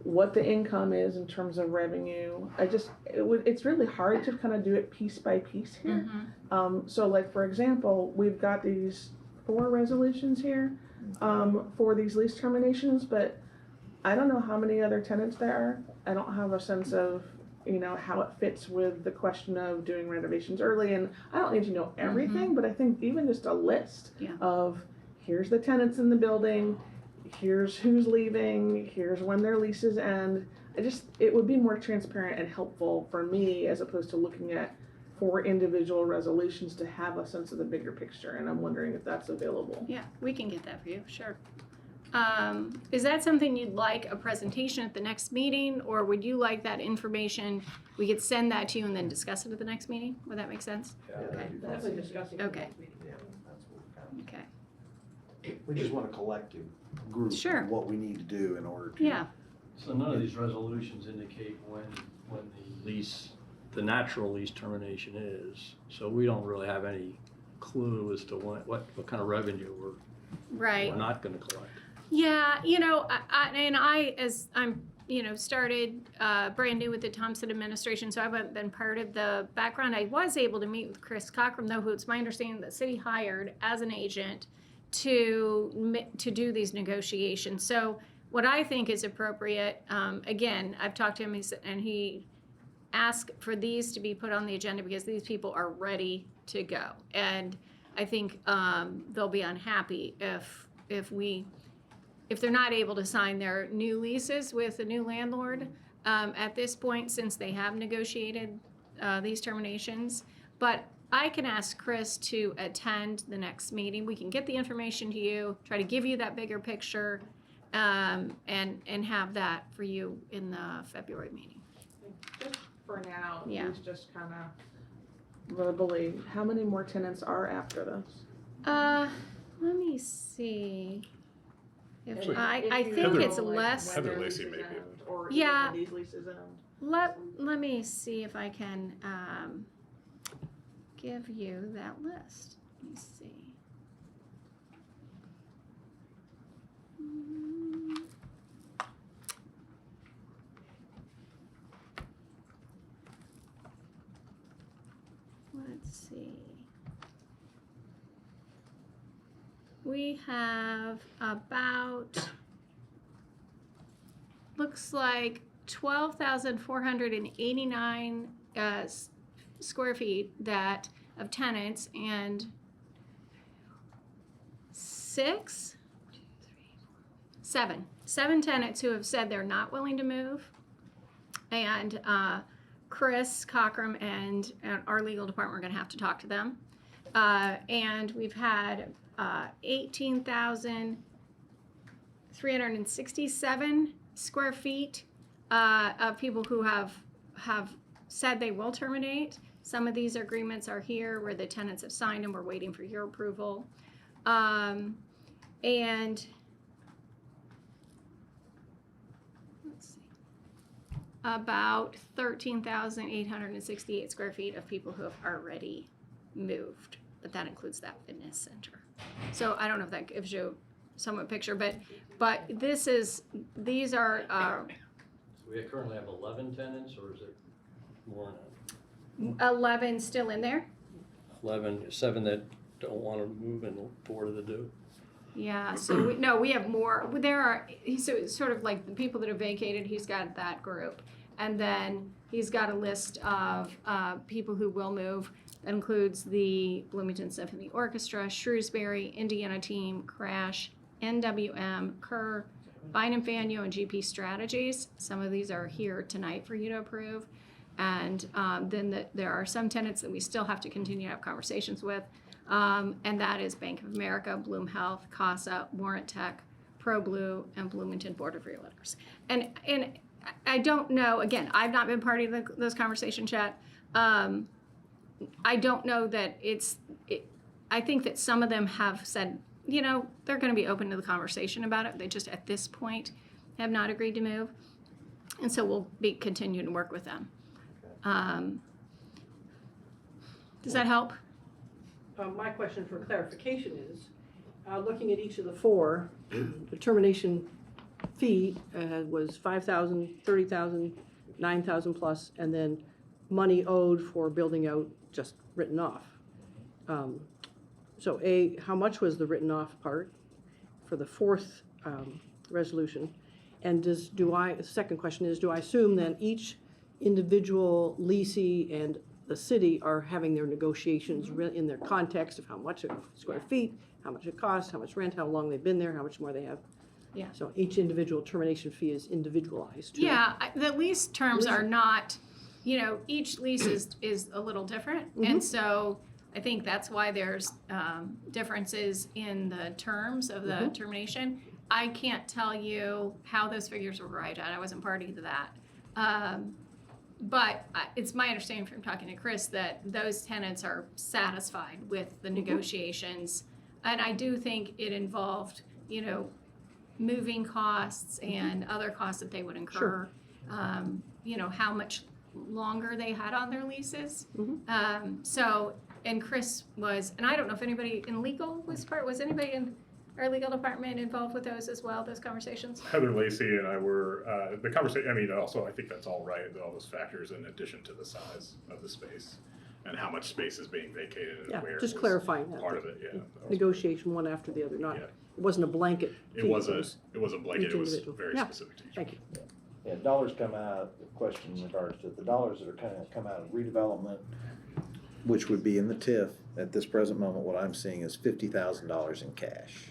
what the income is in terms of revenue. It's really hard to kind of do it piece by piece here. So like, for example, we've got these 4 resolutions here for these lease terminations, but I don't know how many other tenants there are. I don't have a sense of, how it fits with the question of doing renovations early, and I don't need to know everything, but I think even just a list of here's the tenants in the building, here's who's leaving, here's when their leases end. It would be more transparent and helpful for me as opposed to looking at 4 individual resolutions to have a sense of the bigger picture, and I'm wondering if that's available. Yeah, we can get that for you, sure. Is that something you'd like a presentation at the next meeting, or would you like that information? We could send that to you and then discuss it at the next meeting. Would that make sense? Okay. Definitely discussing. Okay. Okay. We just want a collective group Sure. of what we need to do in order to. Yeah. So none of these resolutions indicate when the natural lease termination is. So we don't really have any clue as to what kind of revenue we're not going to collect. Yeah, I as I'm, started brand new with the Thompson administration, so I haven't been part of the background. I was able to meet with Chris Cockrum, though, who it's my understanding the city hired as an agent to do these negotiations. So what I think is appropriate, again, I've talked to him, and he asked for these to be put on the agenda because these people are ready to go, and I think they'll be unhappy if they're not able to sign their new leases with the new landlord at this point, since they have negotiated these terminations. But I can ask Chris to attend the next meeting. We can get the information to you, try to give you that bigger picture, and have that for you in the February meeting. Just for now, Yeah. please just kind of verbally, how many more tenants are after this? Let me see. If I you think know, it's like, less. when Heather their Lacy leases may be end, able or Yeah. even when these leases end. Let me see if I can give you that list. Let me see. Let's see. We have about, looks like 12,489 square feet that of tenants, and seven tenants who have said they're not willing to move. And Chris Cockrum and our legal department are going to have to talk to them. And we've had 18,367 square feet of people who have said they will terminate. Some of these agreements are here where the tenants have signed and we're waiting for your approval. And let's see, about 13,868 square feet of people who have already moved, but that includes that fitness center. So I don't know if that gives you somewhat picture, but these are. We currently have 11 tenants, or is it more than that? 11 still in there. 11, 7 that don't want to move and 4 that do. Yeah, so we have more. There are, so sort of like the people that have vacated, he's got that group. And then he's got a list of people who will move. That includes the Bloomington Symphony Orchestra, Shrewsbury, Indiana Team, Crash, NWM, Kerr, Bynum Faneuil, and GP Strategies. Some of these are here tonight for you to approve. And then there are some tenants that we still have to continue to have conversations with. And that is Bank of America, Bloom Health, CASA, Warrant Tech, ProBlue, and Bloomington Board of Realtors. And I don't know, again, I've not been part of those conversations yet. I don't know that I think that some of them have said, you know, they're going to be open to the conversation about it. They just, at this point, have not agreed to move. And so we'll be continuing to work with them. Does that help? My question for clarification is, looking at each of the 4, the termination fee was $5,000, $30,000, $9,000 plus, and then money owed for building out just written off. So how much was the written off part for the 4th resolution? And the second question is, do I assume then each individual leasee and the city are having their negotiations in their context of how much square feet, how much it costs, how much rent, how long they've been there, how much more they have? Yeah. So each individual termination fee is individualized. Too. Yeah, the lease terms are not, you know, each lease is a little different. And so I think that's why there's differences in the terms of the termination. I can't tell you how those figures were arrived at. I wasn't party to that. But it's my understanding from talking to Chris that those tenants are satisfied with the negotiations. And I do think it involved, you know, moving costs and other costs that they would incur. You know, how much longer they had on their leases. So, and Chris was, and I don't know if anybody in legal was anybody in our legal department involved with those as well, those conversations? Heather Lacey and I were, the conversation, I mean, also, I think that's all right, all those factors in addition to the size of the space and how much space is being vacated and where. Just clarifying that. Part of it, yeah. Negotiation one after the other, not, it wasn't a blanket fee. It was a blanket, it was individual. very specific to each. Thank you. Yeah, dollars come out, the question in regards to the dollars that are kind of come out of redevelopment, which would be in the TIF, at this present moment, what I'm seeing is $50,000 in cash.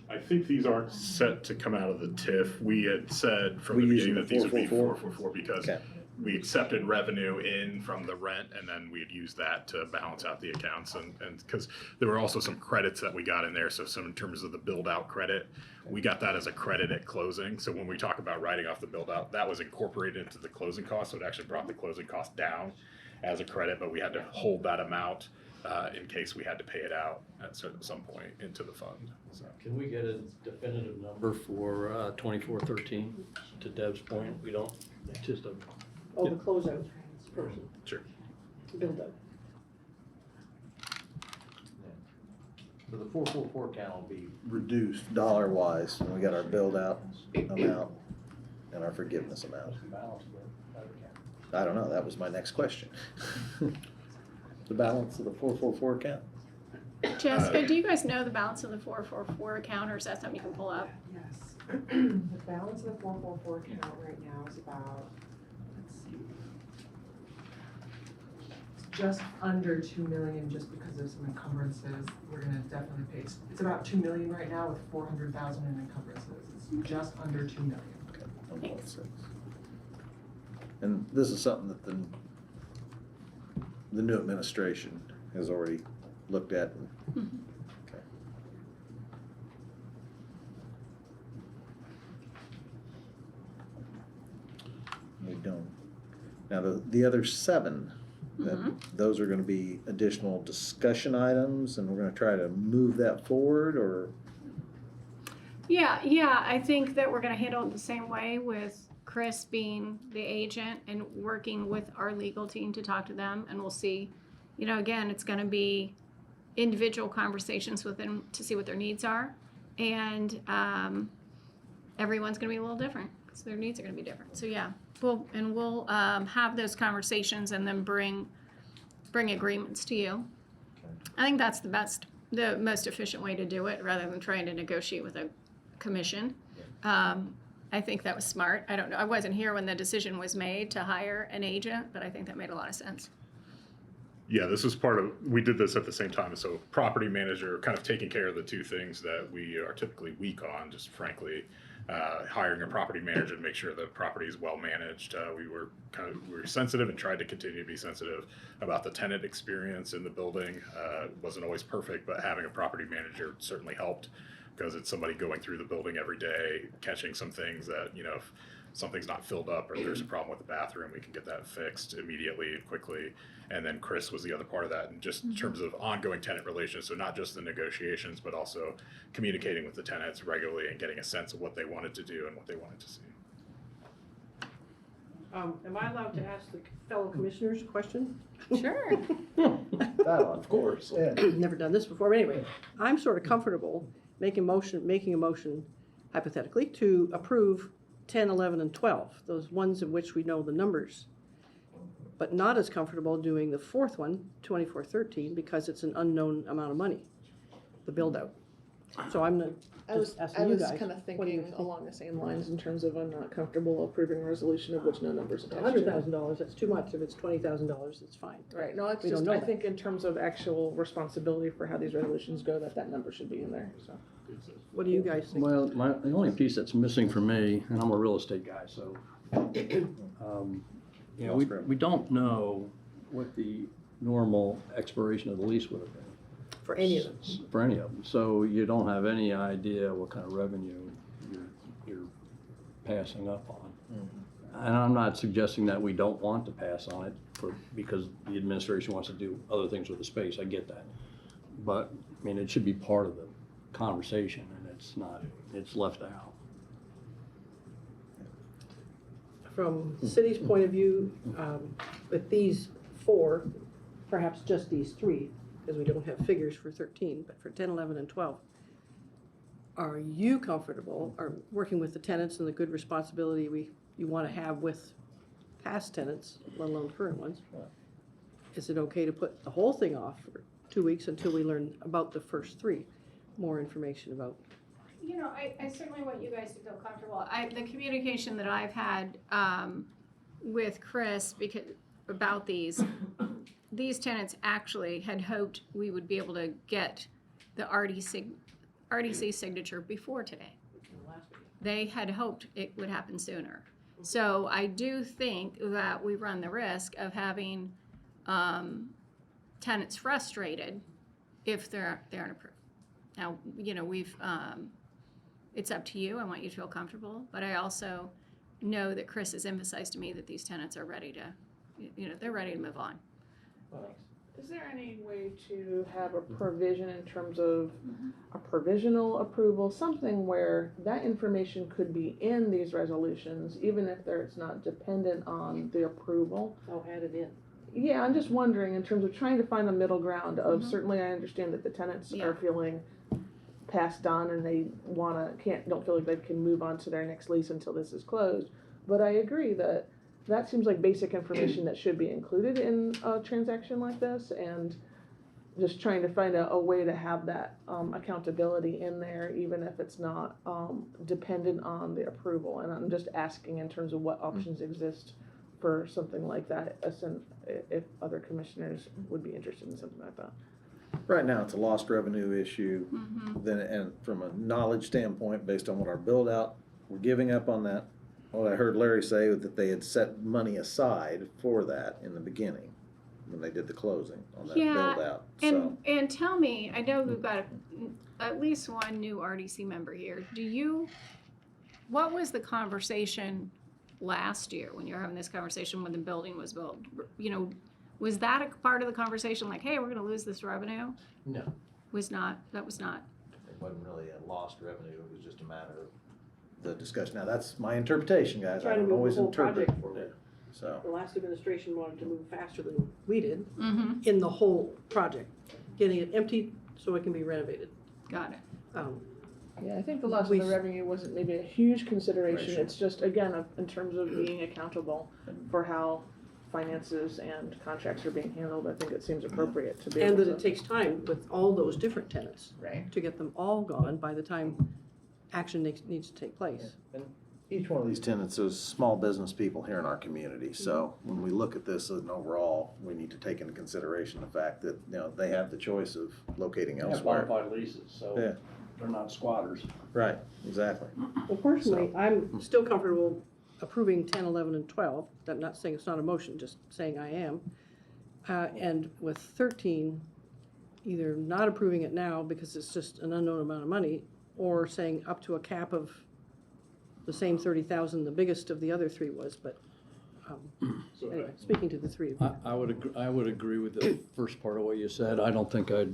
I think these aren't set to come out of the TIF. We had said from the beginning that these would be 444 because we accepted revenue in from the rent and then we'd use that to balance out the accounts and because there were also some credits that we got in there. So some in terms of the build out credit, we got that as a credit at closing. So when we talk about writing off the build out, that was incorporated into the closing cost. So it actually brought the closing cost down as a credit, but we had to hold that amount in case we had to pay it out at some point into the fund. So. Can we get a definitive number for 2413? To Deb's point, we don't, just a. Oh, the closeout person. Sure. Build out. So the 444 count will be reduced dollar-wise, and we got our build-out amount and our forgiveness amount. I don't know, that was my next question. The balance of the 444 count? Jessica, do you guys know the balance of the 444 account, or is that something you can pull up? Yes. The balance of the 444 account right now is about, let's see, it's just under 2 million just because of some encumbrances. We're gonna definitely pay, it's about 2 million right now with 400,000 in encumbrances. It's just under 2 million. Okay, 1.6. And this is something that the new administration has already looked at. Okay. We don't. Now, the other 7, those are gonna be additional discussion items, and we're gonna try to move that forward, or? Yeah, I think that we're gonna handle it the same way, with Chris being the agent and working with our legal team to talk to them, and we'll see. You know, again, it's gonna be individual conversations with them to see what their needs are, and everyone's gonna be a little different, because their needs are gonna be different. So yeah, we'll have those conversations and then bring agreements to you. I think that's the most efficient way to do it, rather than trying to negotiate with a commission. I think that was smart. I don't know, I wasn't here when the decision was made to hire an agent, but I think that made a lot of sense. Yeah, this is part of, we did this at the same time. So property manager kind of taking care of the 2 things that we are typically weak on, just frankly, hiring a property manager to make sure the property is well managed. We were sensitive and tried to continue to be sensitive about the tenant experience in the building. It wasn't always perfect, but having a property manager certainly helped, because it's somebody going through the building every day, catching some things that, you know, if something's not filled up or there's a problem with the bathroom, we can get that fixed immediately and quickly. And then Chris was the other part of that, and just in terms of ongoing tenant relations, so not just the negotiations, but also communicating with the tenants regularly and getting a sense of what they wanted to do and what they wanted to see. Am I allowed to ask the fellow commissioners a question? Sure. Of course. Yeah. Never done this before, but anyway, I'm sort of comfortable making a motion hypothetically to approve 10, 11, and 12, those ones of which we know the numbers, but not as comfortable doing the 4th one, 2413, because it's an unknown amount of money, the build out. So I'm not just asking you guys. kind of what do you thinking think? along the same lines in terms of I'm not comfortable approving a resolution of which no numbers attached. $100,000, that's too much. If it's $20,000, it's fine. Right, no, it's We don't just, know I that. think in terms of actual responsibility for how these resolutions go, that number should be in there, so. What do you guys think? Well, the only piece that's missing for me, and I'm a real estate guy, so, you know, we don't know what the normal expiration of the lease would have been. For any of them. For any of them. So you don't have any idea what kind of revenue you're passing up on. And I'm not suggesting that we don't want to pass on it because the administration wants to do other things with the space. I get that. But, I mean, it should be part of the conversation, and it's not, it's left out. From the city's point of view, with these 4, perhaps just these 3, because we don't have figures for 13, but for 10, 11, and 12, are you comfortable, or working with the tenants and the good responsibility you want to have with past tenants, let alone current ones? Is it okay to put the whole thing off for 2 weeks until we learn about the first 3, more information about? You know, I certainly want you guys to feel comfortable. The communication that I've had with Chris about these tenants actually had hoped we would be able to get the RDC signature before today. They had hoped it would happen sooner. So I do think that we run the risk of having tenants frustrated if they aren't approved. Now, you know, it's up to you. I want you to feel comfortable, but I also know that Chris has emphasized to me that these tenants are ready to, you know, they're ready to move on. Is there any way to have a provision in terms of a provisional approval, something where that information could be in these resolutions, even if it's not dependent on the approval? Oh, add it in. Yeah, I'm just wondering in terms of trying to find a middle ground of, Mhm. certainly I understand that the tenants Yeah. are feeling passed on and they don't feel like they can move on to their next lease until this is closed. But I agree that that seems like basic information that should be included in a transaction like this, and just trying to find a way to have that accountability in there, even if it's not dependent on the approval. And I'm just asking in terms of what options exist for something like that, if other commissioners would be interested in something like that. Right now, it's a lost revenue issue. Then, and from a knowledge standpoint, based on what our build out, we're giving up on that. What I heard Larry say was that they had set money aside for that in the beginning when they did the closing on that Yeah, build out. So And tell me, I know we've got at least one new RDC member here. What was the conversation last year when you were having this conversation when the building was built? You know, was that a part of the conversation, like, hey, we're gonna lose this revenue? no, That was not. it wasn't really a lost revenue. It was just a matter of the discussion. Now, that's my interpretation, guys. I Trying to don't move always the whole interpret. project forward. So. The last administration wanted to move faster than we did Mm-hmm. in the whole project, getting it emptied so it can be renovated. Got it. Yeah, I think the loss of the revenue wasn't maybe a huge consideration. It's just, again, in terms of being accountable for how finances and contracts are being handled, I think it seems appropriate to be able And to. that it takes time with all those different tenants. Right. To get them all gone by the time action needs to take place. And each one of these tenants is small business people here in our community. So when we look at this as an overall, we need to take into consideration the fact that, you know, they have the choice of locating They have elsewhere. modified leases, so Yeah. they're not squatters. Right, exactly. Well, personally, I'm still comfortable approving 10, 11, and 12. I'm not saying it's not a motion, just saying I am. And with 13, either not approving it now because it's just an unknown amount of money, or saying up to a cap of the same 30,000 the biggest of the other three was, but anyway, speaking to the three of you. I would agree with the first part of what you said. I don't think I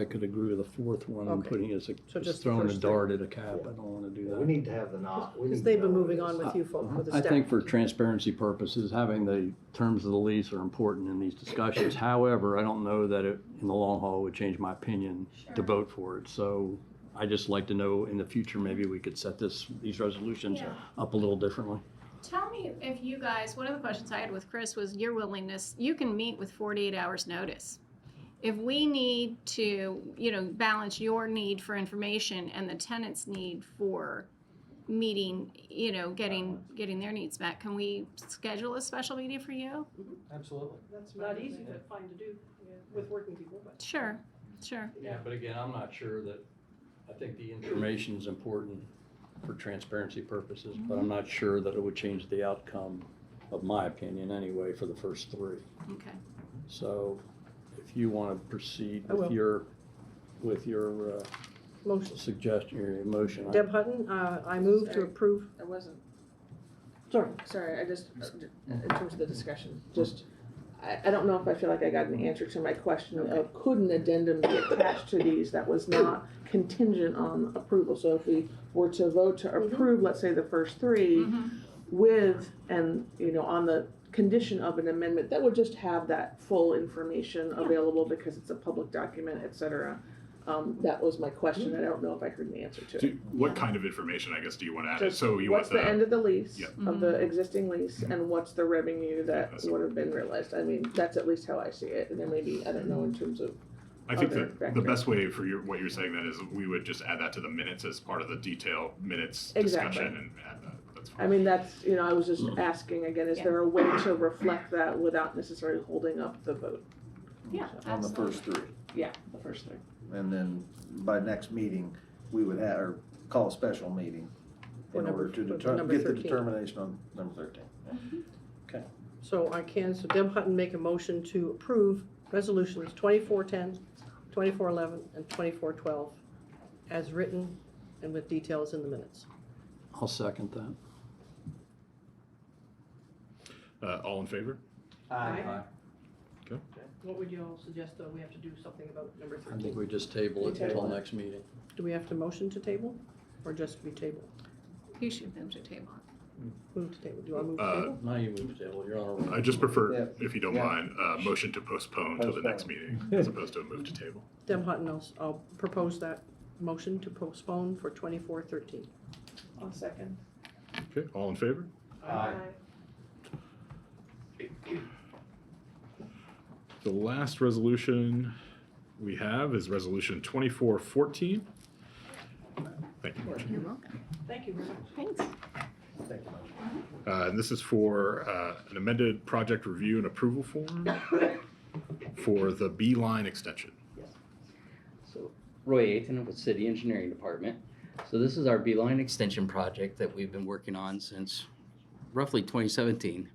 could agree with the fourth one, Okay. putting as So just just the throwing a first dart at a cap. I don't wanna do that. We need to have the knowledge. Because they've been moving on with you folks, with the I staff. think for transparency purposes, having the terms of the lease are important in these discussions. However, I don't know that it, in the long haul, would change my opinion to vote for it. So I just like to know in the future, maybe we could set these resolutions Yeah. up a little differently. Tell me if you guys, one of the questions I had with Chris was your willingness, you can meet with 48 hours notice. If we need to, balance your need for information and the tenant's need for meeting, getting their needs met, can we schedule a special meeting for you? Absolutely. That's not easy to find to do with working people, but. Sure. Yeah, but again, I'm not sure that, I think the information is important for transparency purposes, but I'm not sure that it would change the outcome, of my opinion anyway, for the first three. Okay. So if you want to proceed I will. with your Motion. suggestion, your motion. Deb Hutton, I move to Sorry. approve. I wasn't, Sorry. sorry, I just, in terms of the discussion, I don't know if I feel like I got an answer to my question of could an addendum be attached to these that was not contingent on approval? So if we were to vote to approve, let's say the first three with, and, on the condition of an amendment, that would just have that full information available because it's a public document, et cetera. That was my question. I don't know if I heard an answer to it. What kind of information, I guess, do you want to add? Just So you what's want the end of the lease, Yep. of the existing lease, and what's the revenue that that's- would have been realized? I mean, that's at least how I see it, and then maybe, I don't know, in terms of I think other that the factors. best way for what you're saying then is we would just add that to the minutes as part of the detail minutes Exactly. discussion and add that. That's fine. I mean, that's, I was just asking, again, is there a way to reflect that without necessarily holding up the vote? Yeah, On the first three. Yeah, the first three. And then by next meeting, we would have, or call a special meeting For in number- order to for determine, number get the 13. determination on number 13. Okay. So Deb Hutton make a motion to approve resolutions 2410, 2411, and 2412 as written and with details in the minutes. I'll second that. All in favor? Aye. Okay. What would you all suggest, though? We have to do something about number I 13. think we just table it until next meeting. Do we have to motion to table or just be table? You should move to table. Move to table. Do you want to move to table? Now you move to table, you're on a roll. I just prefer, Yeah. if you don't Yeah. mind, motion to postpone till the next meeting as opposed to a move to table. Deb Hutton, I'll propose that motion to postpone for 24/13. I'll second. Okay, all in favor? The last resolution we have is Resolution 2414. Thank you, Marcia. You're welcome. Thank you very much. Thanks. And this is for an amended project review and approval form for the B-line extension. So Roy Aiton with City Engineering Department. So this is our Beeline Extension project that we've been working on since roughly 2017.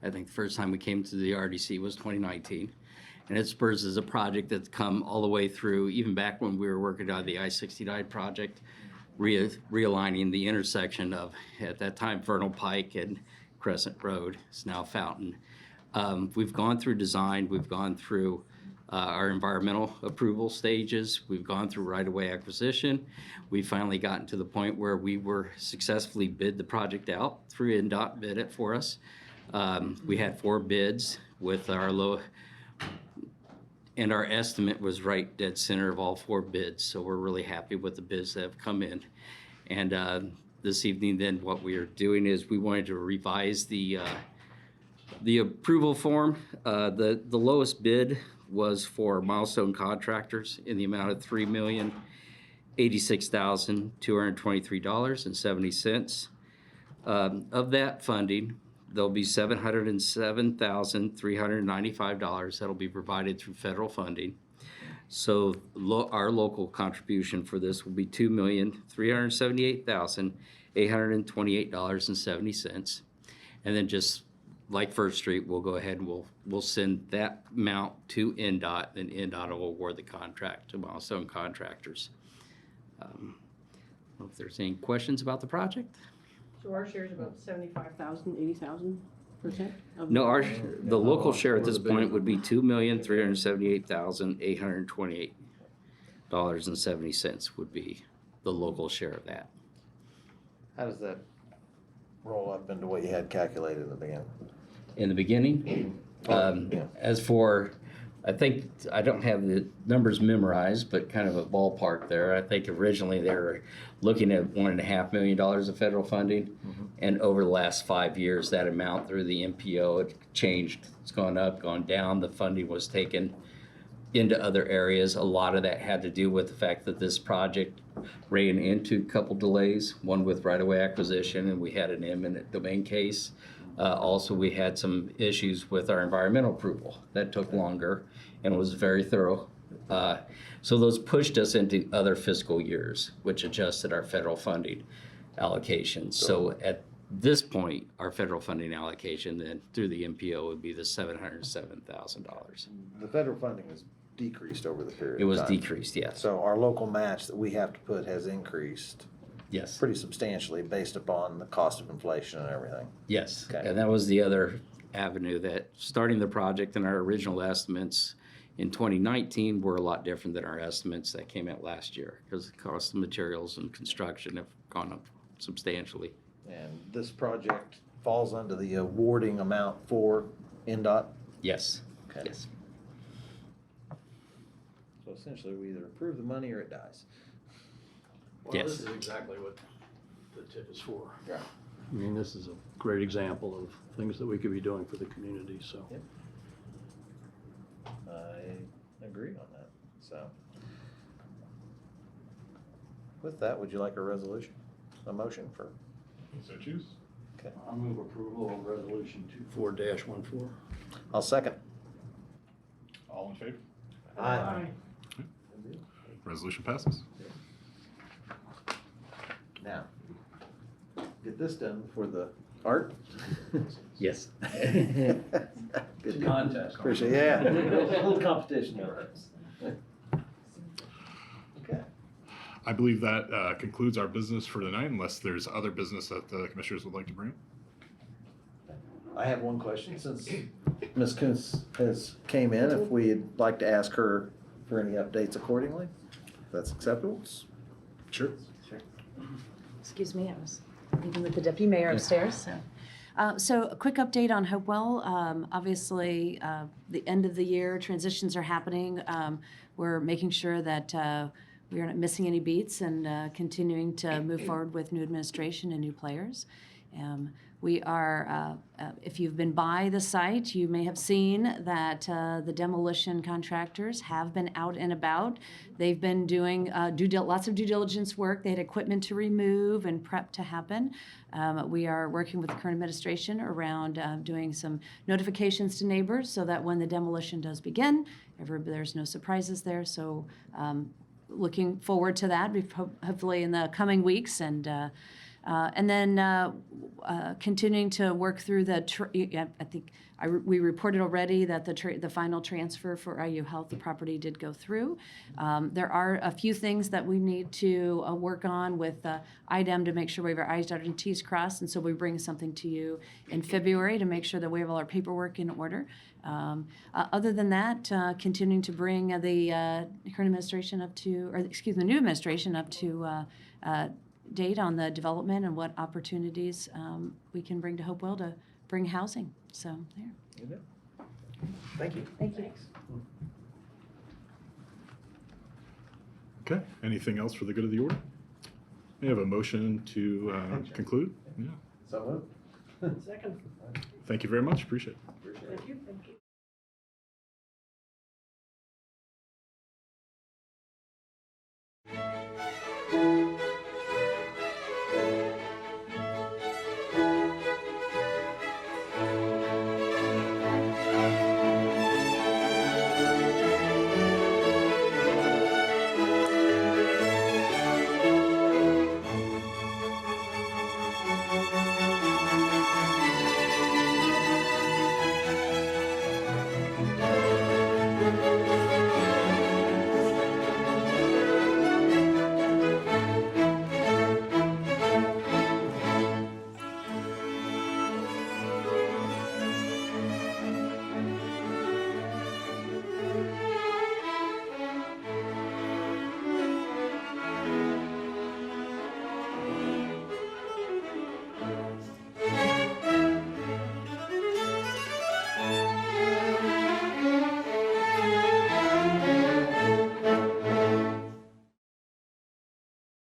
I think the first time we came to the RDC was 2019. And it spurs as a project that's come all the way through, even back when we were working on the I-69 project, realigning the intersection of, at that time, Vernal Pike and Crescent Road. It's now Fountain. We've gone through design, we've gone through our environmental approval stages, we've gone through right-of-way acquisition. We finally gotten to the point where we were successfully bid the project out through NDOT bid it for us. We had 4 bids with our low, and our estimate was right dead center of all 4 bids. So we're really happy with the bids that have come in. And this evening then what we are doing is we wanted to revise the approval form. The lowest bid was for Milestone Contractors in the amount of $3,086,223.70. Of that funding, there'll be $707,395 that'll be provided through federal funding. So our local contribution for this will be $2,378,828.70. And then just like First Street, we'll go ahead and we'll send that amount to NDOT, and NDOT will award the contract to Milestone Contractors. I don't know if there's any questions about the project. So our share is about 75,000, 80,000 %? No, the local share at this point would be $2,378,828.70 would be the local share of that. How does that roll up into what you had calculated in the beginning? In the beginning, as for, I think, I don't have the numbers memorized, but kind of a ballpark there. I think originally they were looking at $1.5 million of federal funding. And over the last 5 years, that amount through the MPO, it changed. It's gone up, gone down. The funding was taken into other areas. A lot of that had to do with the fact that this project ran into a couple delays, one with right-of-way acquisition, and we had an eminent domain case. Also, we had some issues with our environmental approval. That took longer and was very thorough. So those pushed us into other fiscal years, which adjusted our federal funding allocation. So at this point, our federal funding allocation then through the MPO would be the $707,000. The federal funding has decreased over the period. It was of time. decreased, yes. So our local match that we have to put has increased. Yes. Pretty substantially based upon the cost of inflation and everything. Yes, Okay. and that was the other avenue, that starting the project and our original estimates in 2019 were a lot different than our estimates that came out last year, because the cost of materials and construction have gone up substantially. And this project falls under the awarding amount for NDOT? Yes. Okay. Yes. So essentially, we either approve the money or it dies. Well, Yes. this is exactly what the TIF is for. Yeah. I mean, this is a great example of things that we could be doing for the community, so. Yep. I agree on that, so. With that, would you like a resolution, a motion for? So choose. Okay. I'll move approval of resolution 24-14. I'll second. All in favor? Aye. Resolution passes. Now, get this done for the art. Yes. Good deal. Contest. Appreciate it, yeah. A little competition there. Okay. I believe that concludes our business for tonight, unless there's other business that the commissioners would like to bring up. I have one question, since Ms. Kuntz has came in, if we'd like to ask her for any updates accordingly, if that's acceptable. Sure. Excuse me, I was even with the deputy mayor upstairs, so. So a quick update on Hopewell. Obviously, the end of the year, transitions are happening. We're making sure that we are not missing any beats and continuing to move forward with new administration and new players. We are, if you've been by the site, you may have seen that the demolition contractors have been out and about. They've been doing lots of due diligence work. They had equipment to remove and prep to happen. We are working with the current administration around doing some notifications to neighbors so that when the demolition does begin, there's no surprises there. So looking forward to that, hopefully in the coming weeks, and then continuing to work through we reported already that the final transfer for IU Health, the property did go through. There are a few things that we need to work on with IDEM to make sure we have our I's dotted and T's crossed, and so we bring something to you in February to make sure that we have all our paperwork in order. Other than that, continuing to bring the current administration the new administration up to date on the development and what opportunities we can bring to Hopewell to bring housing. So there. Thank you. Thank you. Okay, anything else for the good of the order? We have a motion to conclude? Yeah. So moved. Second. Thank you very much, appreciate it.